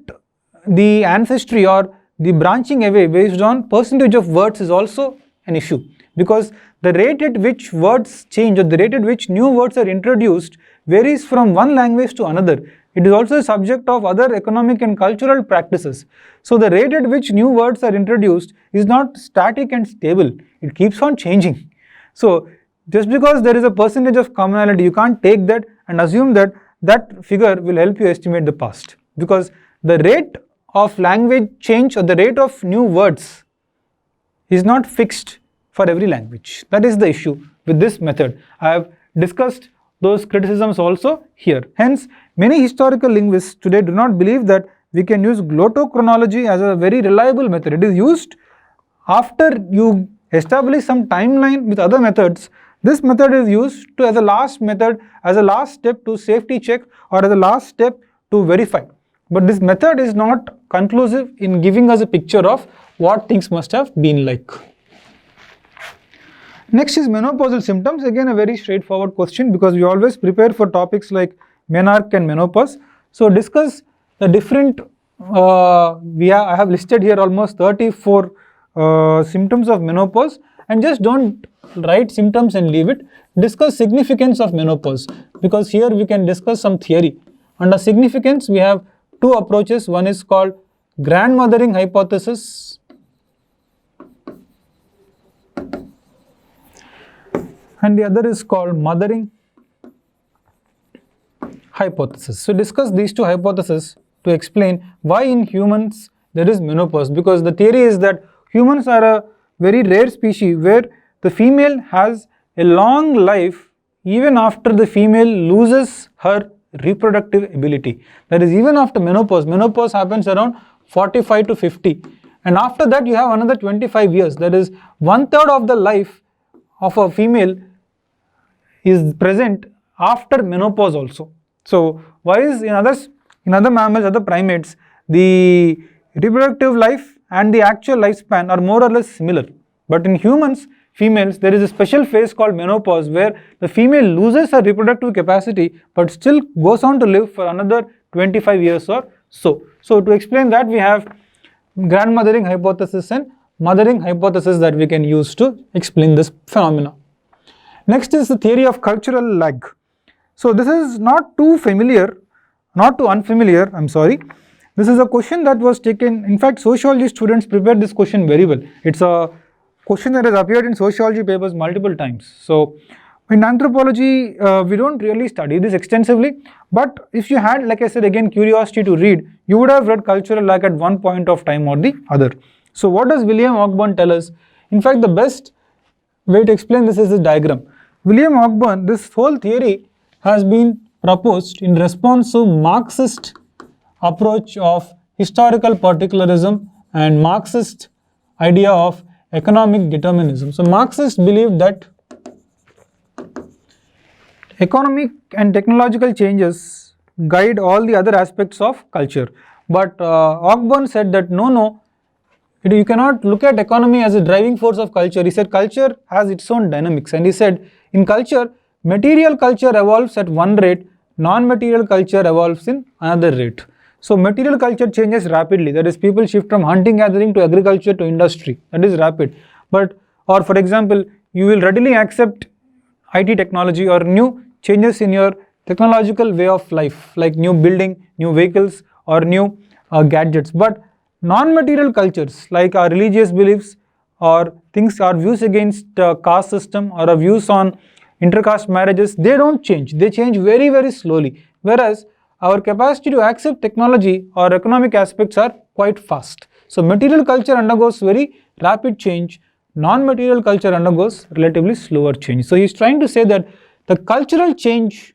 A: the ancestry or the branching away based on percentage of words is also an issue, because the rate at which words change or the rate at which new words are introduced varies from one language to another. It is also a subject of other economic and cultural practices. So the rate at which new words are introduced is not static and stable. It keeps on changing. So just because there is a percentage of commonality, you can't take that and assume that that figure will help you estimate the past, because the rate of language change or the rate of new words is not fixed for every language. That is the issue with this method. I have discussed those criticisms also here. Hence, many historical linguists today do not believe that we can use glottochronology as a very reliable method. It is used after you establish some timeline with other methods. This method is used as a last method, as a last step to safety check or as a last step to verify. But this method is not conclusive in giving us a picture of what things must have been like. Next is menopausal symptoms. Again, a very straightforward question, because we always prepare for topics like menarche and menopause. So discuss the different, I have listed here almost 34 symptoms of menopause, and just don't write symptoms and leave it. Discuss significance of menopause, because here we can discuss some theory. Under significance, we have two approaches. One is called grandmothering hypothesis, and the other is called mothering hypothesis. So discuss these two hypotheses to explain why in humans there is menopause, because the theory is that humans are a very rare species where the female has a long life even after the female loses her reproductive ability. That is, even after menopause. Menopause happens around 45 to 50, and after that you have another 25 years. That is, 1/3 of the life of a female is present after menopause also. So why is in other mammals, other primates, the reproductive life and the actual lifespan are more or less similar, but in humans, females, there is a special phase called menopause where the female loses her reproductive capacity but still goes on to live for another 25 years or so. So to explain that, we have grandmothering hypothesis and mothering hypothesis that we can use to explain this phenomena. Next is the theory of cultural lag. So this is not too unfamiliar, I'm sorry. This is a question that was taken, in fact sociology students prepared this question very well. It's a question that has appeared in sociology papers multiple times. So in anthropology, we don't really study this extensively, but if you had, like I said again, curiosity to read, you would have read cultural lag at one point of time or the other. So what does William Ogburn tell us? In fact, the best way to explain this is this diagram. William Ogburn, this whole theory has been proposed in response to Marxist approach of historical particularism and Marxist idea of economic determinism. So Marxists believed that economic and technological changes guide all the other aspects of culture. But Ogburn said that no, you cannot look at economy as a driving force of culture. He said culture has its own dynamics, and he said in culture, material culture evolves at one rate, non-material culture evolves in another rate. So material culture changes rapidly, that is, people shift from hunting gathering to agriculture to industry, that is rapid. But, or for example, you will readily accept IT technology or new changes in your technological way of life, like new building, new vehicles or new gadgets. But non-material cultures like our religious beliefs or things, our views against caste system or our views on intercaste marriages, they don't change. They change very, very slowly. Whereas our capacity to accept technology or economic aspects are quite fast. So material culture undergoes very rapid change. Non-material culture undergoes relatively slower change. So he's trying to say that the cultural change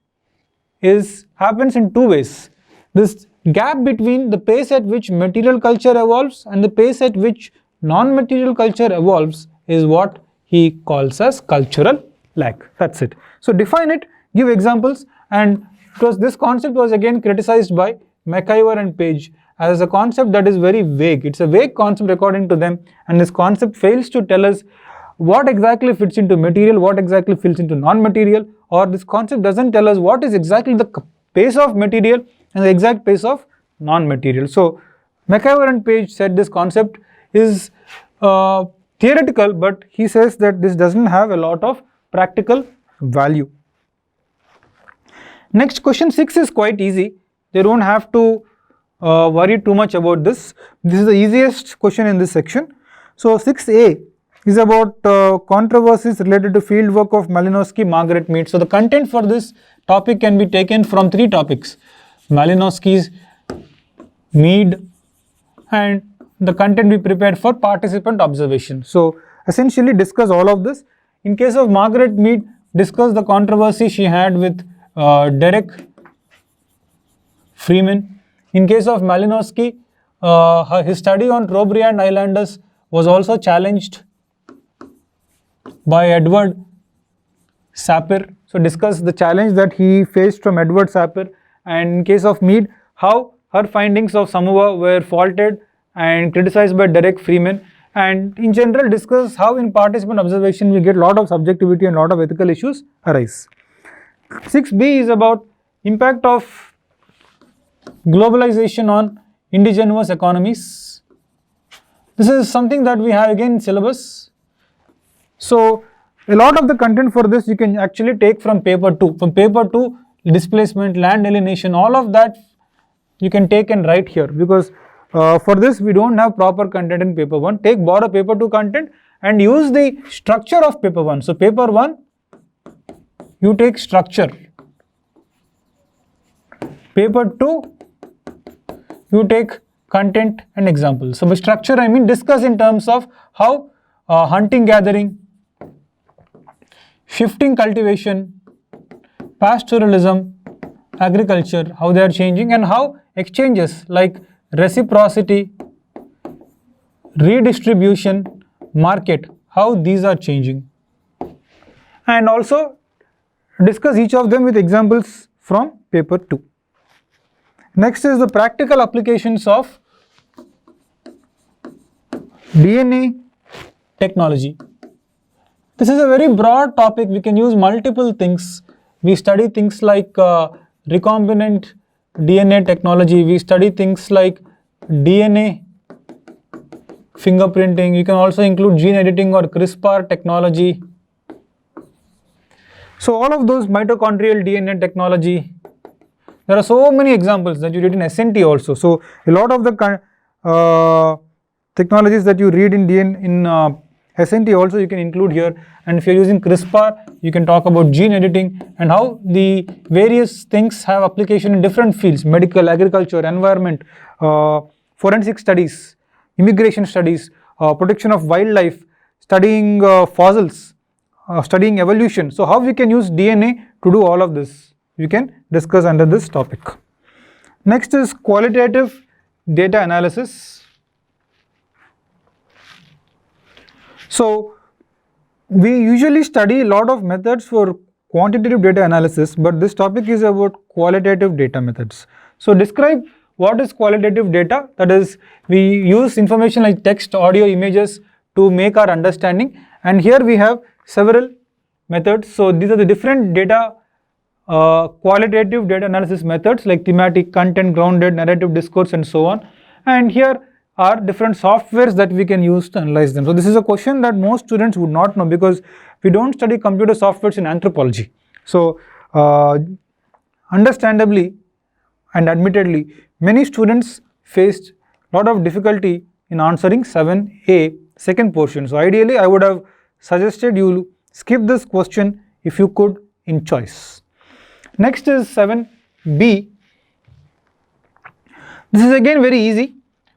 A: happens in two ways. This gap between the pace at which material culture evolves and the pace at which non-material culture evolves is what he calls as cultural lag. That's it. So define it, give examples, and this concept was again criticized by McIver and Page as a concept that is very vague. It's a vague concept according to them, and this concept fails to tell us what exactly fits into material, what exactly fits into non-material, or this concept doesn't tell us what is exactly the pace of material and the exact pace of non-material. So McIver and Page said this concept is theoretical, but he says that this doesn't have a lot of practical value. Next, question 6 is quite easy. They don't have to worry too much about this. This is the easiest question in this section. So 6a is about controversies related to fieldwork of Malinowski, Margaret Mead. So the content for this topic can be taken from 3 topics: Malinowski's, Mead, and the content we prepared for participant observation. So essentially discuss all of this. In case of Margaret Mead, discuss the controversy she had with Derek Freeman. In case of Malinowski, his study on Trobriand Islanders was also challenged by Edward Sapir. So discuss the challenge that he faced from Edward Sapir. And in case of Mead, how her findings of Samoa were faulted and criticized by Derek Freeman. And in general discuss how in participant observation we get a lot of subjectivity and a lot of ethical issues arise. 6b is about impact of globalization on indigenous economies. This is something that we have again in syllabus. So a lot of the content for this you can actually take from paper 2. From paper 2, displacement, land alienation, all of that you can take and write here, because for this we don't have proper content in paper 1. Borrow paper 2 content and use the structure of paper 1. So paper 1, you take structure. Paper 2, you take content and examples. So by structure I mean discuss in terms of how hunting gathering, shifting cultivation, pastoralism, agriculture, how they are changing, and how exchanges like reciprocity, redistribution, market, how these are changing. And also discuss each of them with examples from paper 2. Next is the practical applications of DNA technology. This is a very broad topic. We can use multiple things. We study things like recombinant DNA technology. We study things like DNA fingerprinting. You can also include gene editing or CRISPR technology. So all of those, mitochondrial DNA technology. There are so many examples that you read in SNT also. So a lot of the technologies that you read in SNT also you can include here. And if you are using CRISPR, you can talk about gene editing and how the various things have application in different fields: medical, agriculture, environment, forensic studies, immigration studies, protection of wildlife, studying fossils, studying evolution. So how we can use DNA to do all of this, we can discuss under this topic. Next is qualitative data analysis. So we usually study a lot of methods for quantitative data analysis, but this topic is about qualitative data methods. So describe what is qualitative data. That is, we use information like text, audio, images to make our understanding, and here we have several methods. So these are the different data qualitative data analysis methods like thematic, content, grounded, narrative, discourse, and so on. And here are different softwares that we can use to analyze them. So this is a question that most students would not know because we don't study computer softwares in anthropology. So understandably and admittedly, many students faced a lot of difficulty in answering 7A second portion. So ideally I would have suggested you skip this question if you could in choice. Next is 7B. This is again very easy.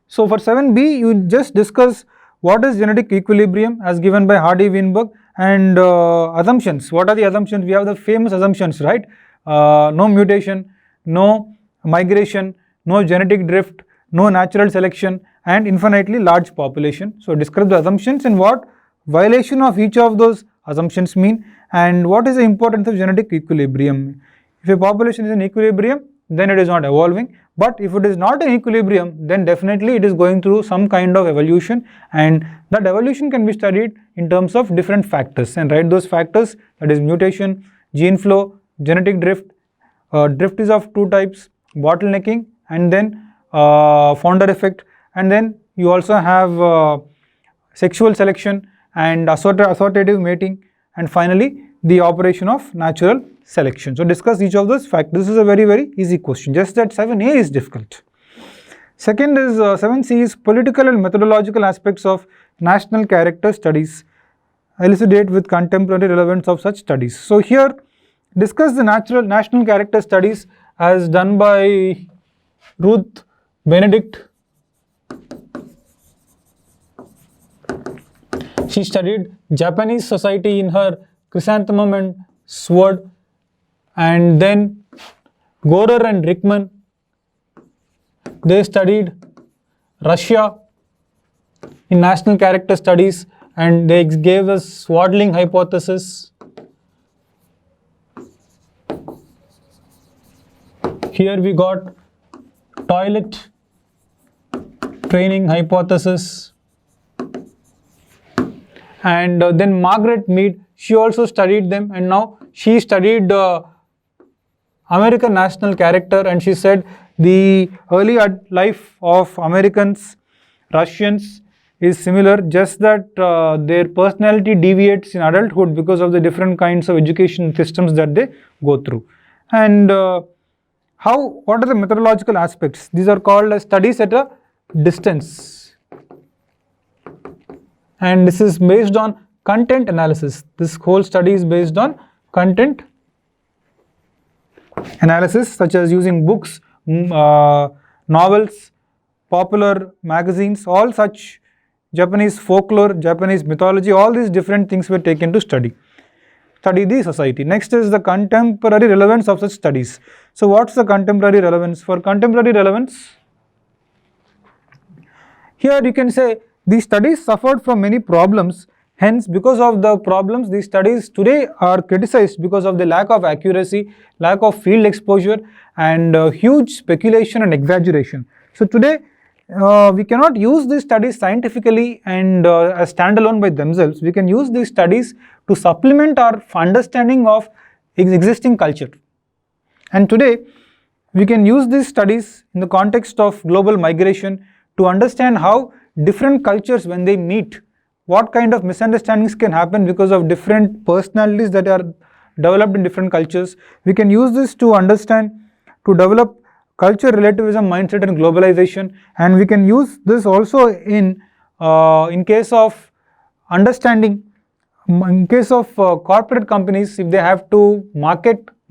A: So for 7B, you just discuss what is genetic equilibrium as given by Hardy-Weinberg and assumptions. What are the assumptions? We have the famous assumptions, right? No mutation, no migration, no genetic drift, no natural selection, and infinitely large population. So describe the assumptions and what violation of each of those assumptions mean, and what is the importance of genetic equilibrium. If a population is in equilibrium, then it is not evolving, but if it is not in equilibrium, then definitely it is going through some kind of evolution, and that evolution can be studied in terms of different factors, and write those factors, that is mutation, gene flow, genetic drift. Drift is of two types: bottlenecking and then founder effect, and then you also have sexual selection and assortative mating, and finally the operation of natural selection. So discuss each of those factors. This is a very, very easy question, just that 7A is difficult. Second is 7C is political and methodological aspects of national character studies, elucidate with contemporary relevance of such studies. So here discuss the national character studies as done by Ruth Benedict. She studied Japanese society in her Chrysanthemum and Sword, and then Gorer and Rickman, they studied Russia in national character studies, and they gave us swaddling hypothesis. Here we got toilet training hypothesis. And then Margaret Mead, she also studied them, and now she studied American national character, and she said the early life of Americans, Russians is similar, just that their personality deviates in adulthood because of the different kinds of education systems that they go through. And what are the methodological aspects? These are called as studies at a distance. And this is based on content analysis. This whole study is based on content analysis, such as using books, novels, popular magazines, all such Japanese folklore, Japanese mythology, all these different things were taken to study the society. Next is the contemporary relevance of such studies. So what's the contemporary relevance? For contemporary relevance, here you can say these studies suffered from many problems. Hence, because of the problems, these studies today are criticized because of the lack of accuracy, lack of field exposure, and huge speculation and exaggeration. So today, we cannot use these studies scientifically and as standalone by themselves. We can use these studies to supplement our understanding of existing culture. And today, we can use these studies in the context of global migration to understand how different cultures, when they meet, what kind of misunderstandings can happen because of different personalities that are developed in different cultures. We can use this to understand, to develop culture relativism mindset and globalization, and we can use this also in case of understanding, in case of corporate companies, if they have to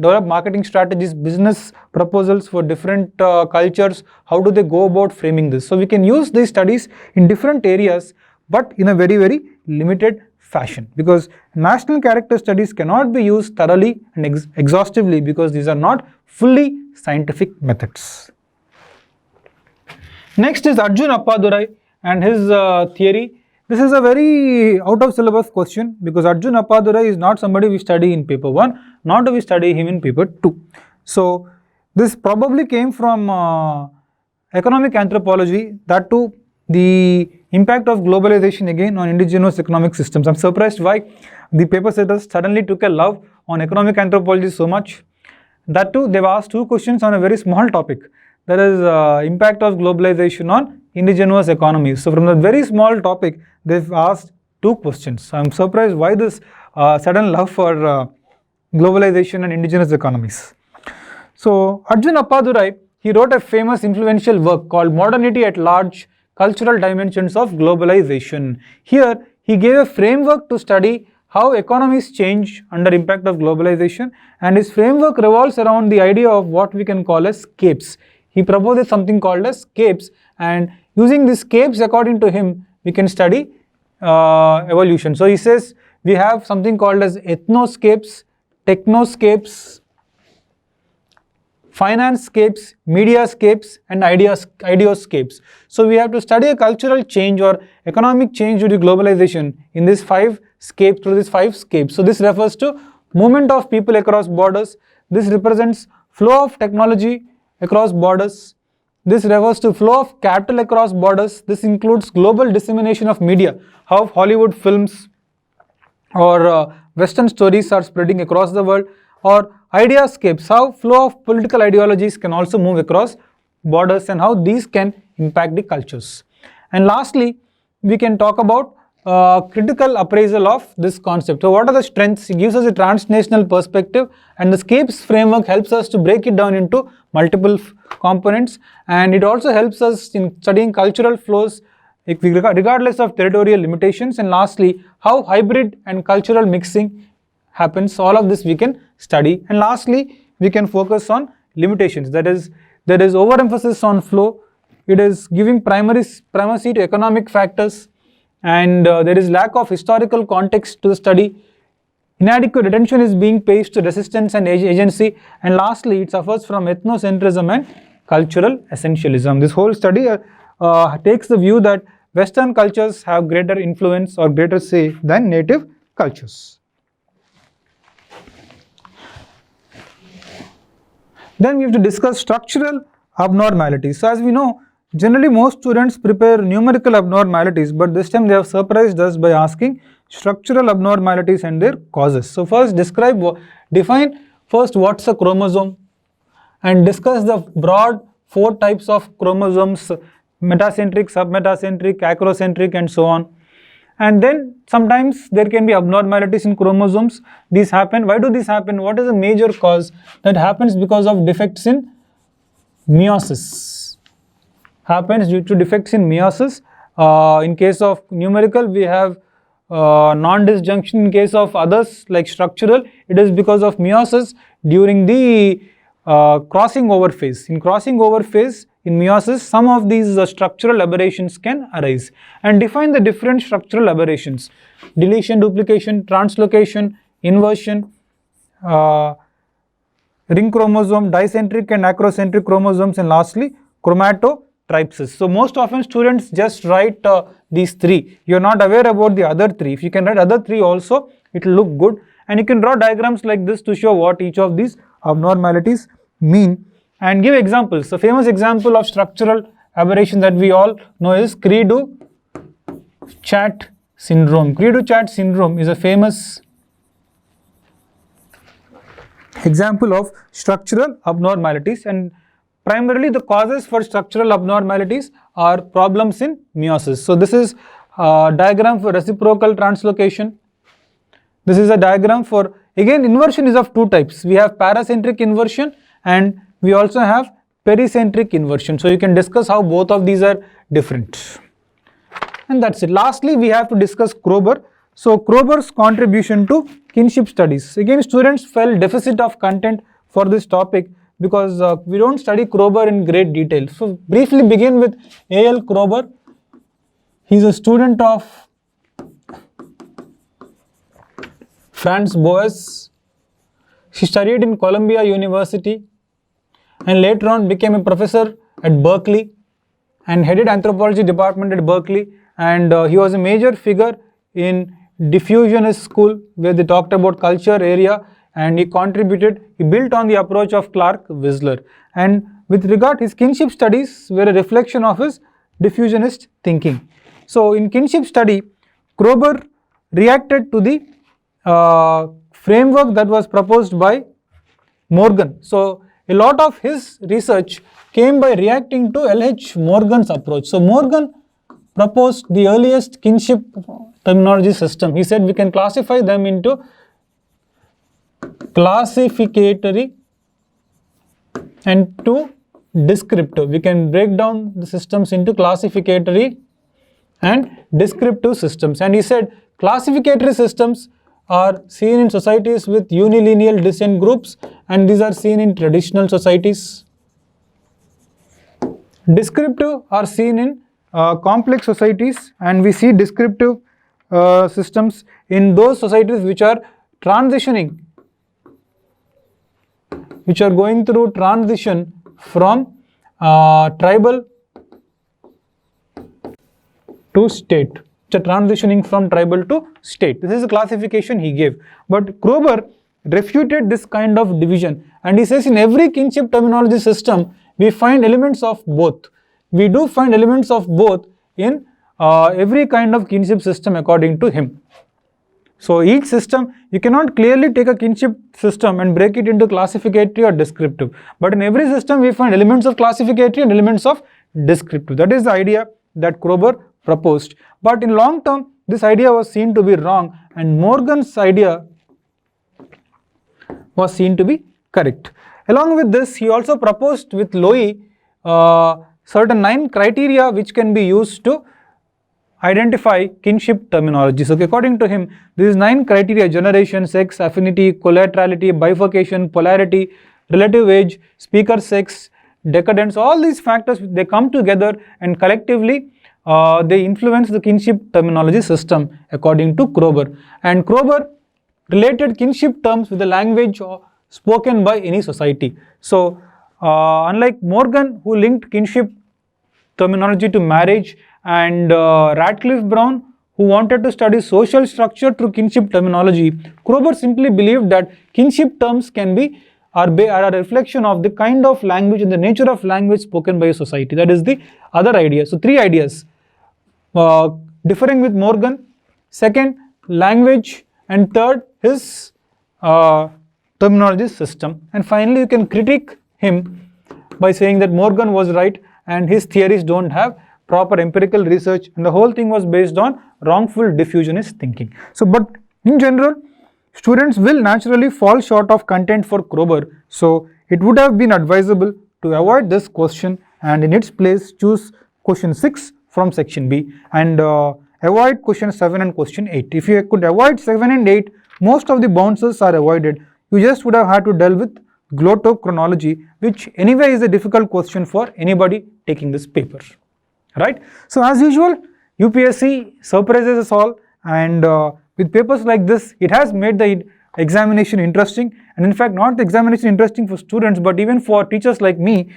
A: develop marketing strategies, business proposals for different cultures, how do they go about framing this? So we can use these studies in different areas, but in a very, very limited fashion, because national character studies cannot be used thoroughly and exhaustively, because these are not fully scientific methods. Next is Arjun Appadurai and his theory. This is a very out of syllabus question, because Arjun Appadurai is not somebody we study in paper 1, nor do we study him in paper 2. So this probably came from economic anthropology, that too the impact of globalization again on indigenous economic systems. I'm surprised why the paper setters suddenly took a love on economic anthropology so much. That too, they've asked 2 questions on a very small topic, that is impact of globalization on indigenous economies. So from the very small topic, they've asked 2 questions. I'm surprised why this sudden love for globalization and indigenous economies. So Arjun Appadurai, he wrote a famous influential work called Modernity at Large, Cultural Dimensions of Globalization. Here, he gave a framework to study how economies change under impact of globalization, and his framework revolves around the idea of what we can call as scapes. He proposes something called as scapes, and using these scapes, according to him, we can study evolution. So he says we have something called as ethnoscapes, technoscapes, financescapes, mediascapes, and ideoscapes. So we have to study a cultural change or economic change due to globalization in these 5 scapes, through these 5 scapes. So this refers to movement of people across borders. This represents flow of technology across borders. This refers to flow of capital across borders. This includes global dissemination of media, how Hollywood films or Western stories are spreading across the world, or ideascapes, how flow of political ideologies can also move across borders and how these can impact the cultures. And lastly, we can talk about critical appraisal of this concept. So what are the strengths? It gives us a transnational perspective, and the scapes framework helps us to break it down into multiple components, and it also helps us in studying cultural flows regardless of territorial limitations. And lastly, how hybrid and cultural mixing happens. All of this we can study. And lastly, we can focus on limitations. That is, there is overemphasis on flow. It is giving primacy to economic factors, and there is lack of historical context to the study. Inadequate attention is being paid to resistance and agency. And lastly, it suffers from ethnocentrism and cultural essentialism. This whole study takes the view that Western cultures have greater influence or greater say than native cultures. Then we have to discuss structural abnormalities. So as we know, generally most students prepare numerical abnormalities, but this time they have surprised us by asking structural abnormalities and their causes. So first define first what's a chromosome, and discuss the broad 4 types of chromosomes: metacentric, submetacentric, acrocentric, and so on. And then sometimes there can be abnormalities in chromosomes. These happen. Why do these happen? What is the major cause? That happens because of defects in meiosis. Happens due to defects in meiosis. In case of numerical, we have non-disjunction. In case of others like structural, it is because of meiosis during the crossing over phase. In crossing over phase, in meiosis, some of these structural aberrations can arise. And define the different structural aberrations: deletion, duplication, translocation, inversion, ring chromosome, dicentric and acrocentric chromosomes, and lastly chromatotripsis. So most often students just write these three. You are not aware about the other three. If you can write other three also, it will look good, and you can draw diagrams like this to show what each of these abnormalities mean and give examples. The famous example of structural aberration that we all know is Cri-du-Chat syndrome. Cri-du-Chat syndrome is a famous example of structural abnormalities, and primarily the causes for structural abnormalities are problems in meiosis. So this is a diagram for reciprocal translocation. This is a diagram for, again, inversion is of two types. We have paracentric inversion and we also have pericentric inversion. So you can discuss how both of these are different. And that's it. Lastly, we have to discuss Kroeber. So Kroeber's contribution to kinship studies. Again, students felt deficit of content for this topic because we don't study Kroeber in great detail. So briefly begin with A.L. Kroeber. He's a student of Franz Boas. He studied in Columbia University and later on became a professor at Berkeley and headed anthropology department at Berkeley, and he was a major figure in diffusionist school where they talked about culture area, and he built on the approach of Clark Whistler, and with regard his kinship studies were a reflection of his diffusionist thinking. So in kinship study, Kroeber reacted to the framework that was proposed by Morgan. So a lot of his research came by reacting to L.H. Morgan's approach. So Morgan proposed the earliest kinship terminology system. He said we can classify them into classificatory and to descriptive. We can break down the systems into classificatory and descriptive systems. And he said classificatory systems are seen in societies with unilineal descent groups, and these are seen in traditional societies. Descriptive are seen in complex societies, and we see descriptive systems in those societies which are transitioning, which are going through transition from tribal to state. Transitioning from tribal to state. This is the classification he gave. But Kroeber refuted this kind of division, and he says in every kinship terminology system we find elements of both. We do find elements of both in every kind of kinship system according to him. So each system, you cannot clearly take a kinship system and break it into classificatory or descriptive. But in every system we find elements of classificatory and elements of descriptive. That is the idea that Kroeber proposed. But in long term, this idea was seen to be wrong, and Morgan's idea was seen to be correct. Along with this, he also proposed with Lowy certain 9 criteria which can be used to identify kinship terminology. So according to him, these 9 criteria: generation, sex, affinity, collaterality, bifurcation, polarity, relative age, speaker sex, decadence, all these factors, they come together and collectively they influence the kinship terminology system according to Kroeber. And Kroeber related kinship terms with the language spoken by any society. So unlike Morgan, who linked kinship terminology to marriage, and Radcliffe Brown, who wanted to study social structure through kinship terminology, Kroeber simply believed that kinship terms are a reflection of the kind of language and the nature of language spoken by a society. That is the other idea. So 3 ideas. Differing with Morgan, second, language, and third, his terminology system. And finally, you can critique him by saying that Morgan was right and his theories don't have proper empirical research, and the whole thing was based on wrongful diffusionist thinking. So, but in general, students will naturally fall short of content for Kroeber. So, it would have been advisable to avoid this question and in its place choose question 6 from section B and avoid question 7 and question 8. If you could avoid 7 and 8, most of the bounces are avoided. You just would have had to deal with glottochronology, which anyway is a difficult question for anybody taking this paper, right? So as usual, UPSC surprises us all, and with papers like this, it has made the examination interesting, and in fact not the examination interesting for students, but even for teachers like me.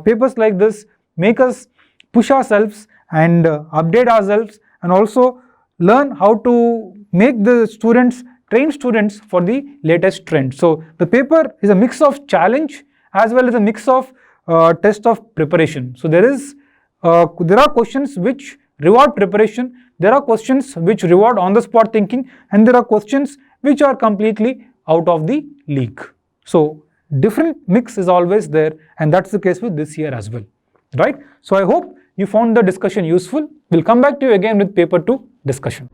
A: Papers like this make us push ourselves and update ourselves, and also learn how to make the students, train students for the latest trend. So the paper is a mix of challenge as well as a mix of test of preparation. So there are questions which reward preparation, there are questions which reward on the spot thinking, and there are questions which are completely out of the league. So different mix is always there, and that's the case with this year as well, right? So I hope you found the discussion useful. We'll come back to you again with paper 2 discussion.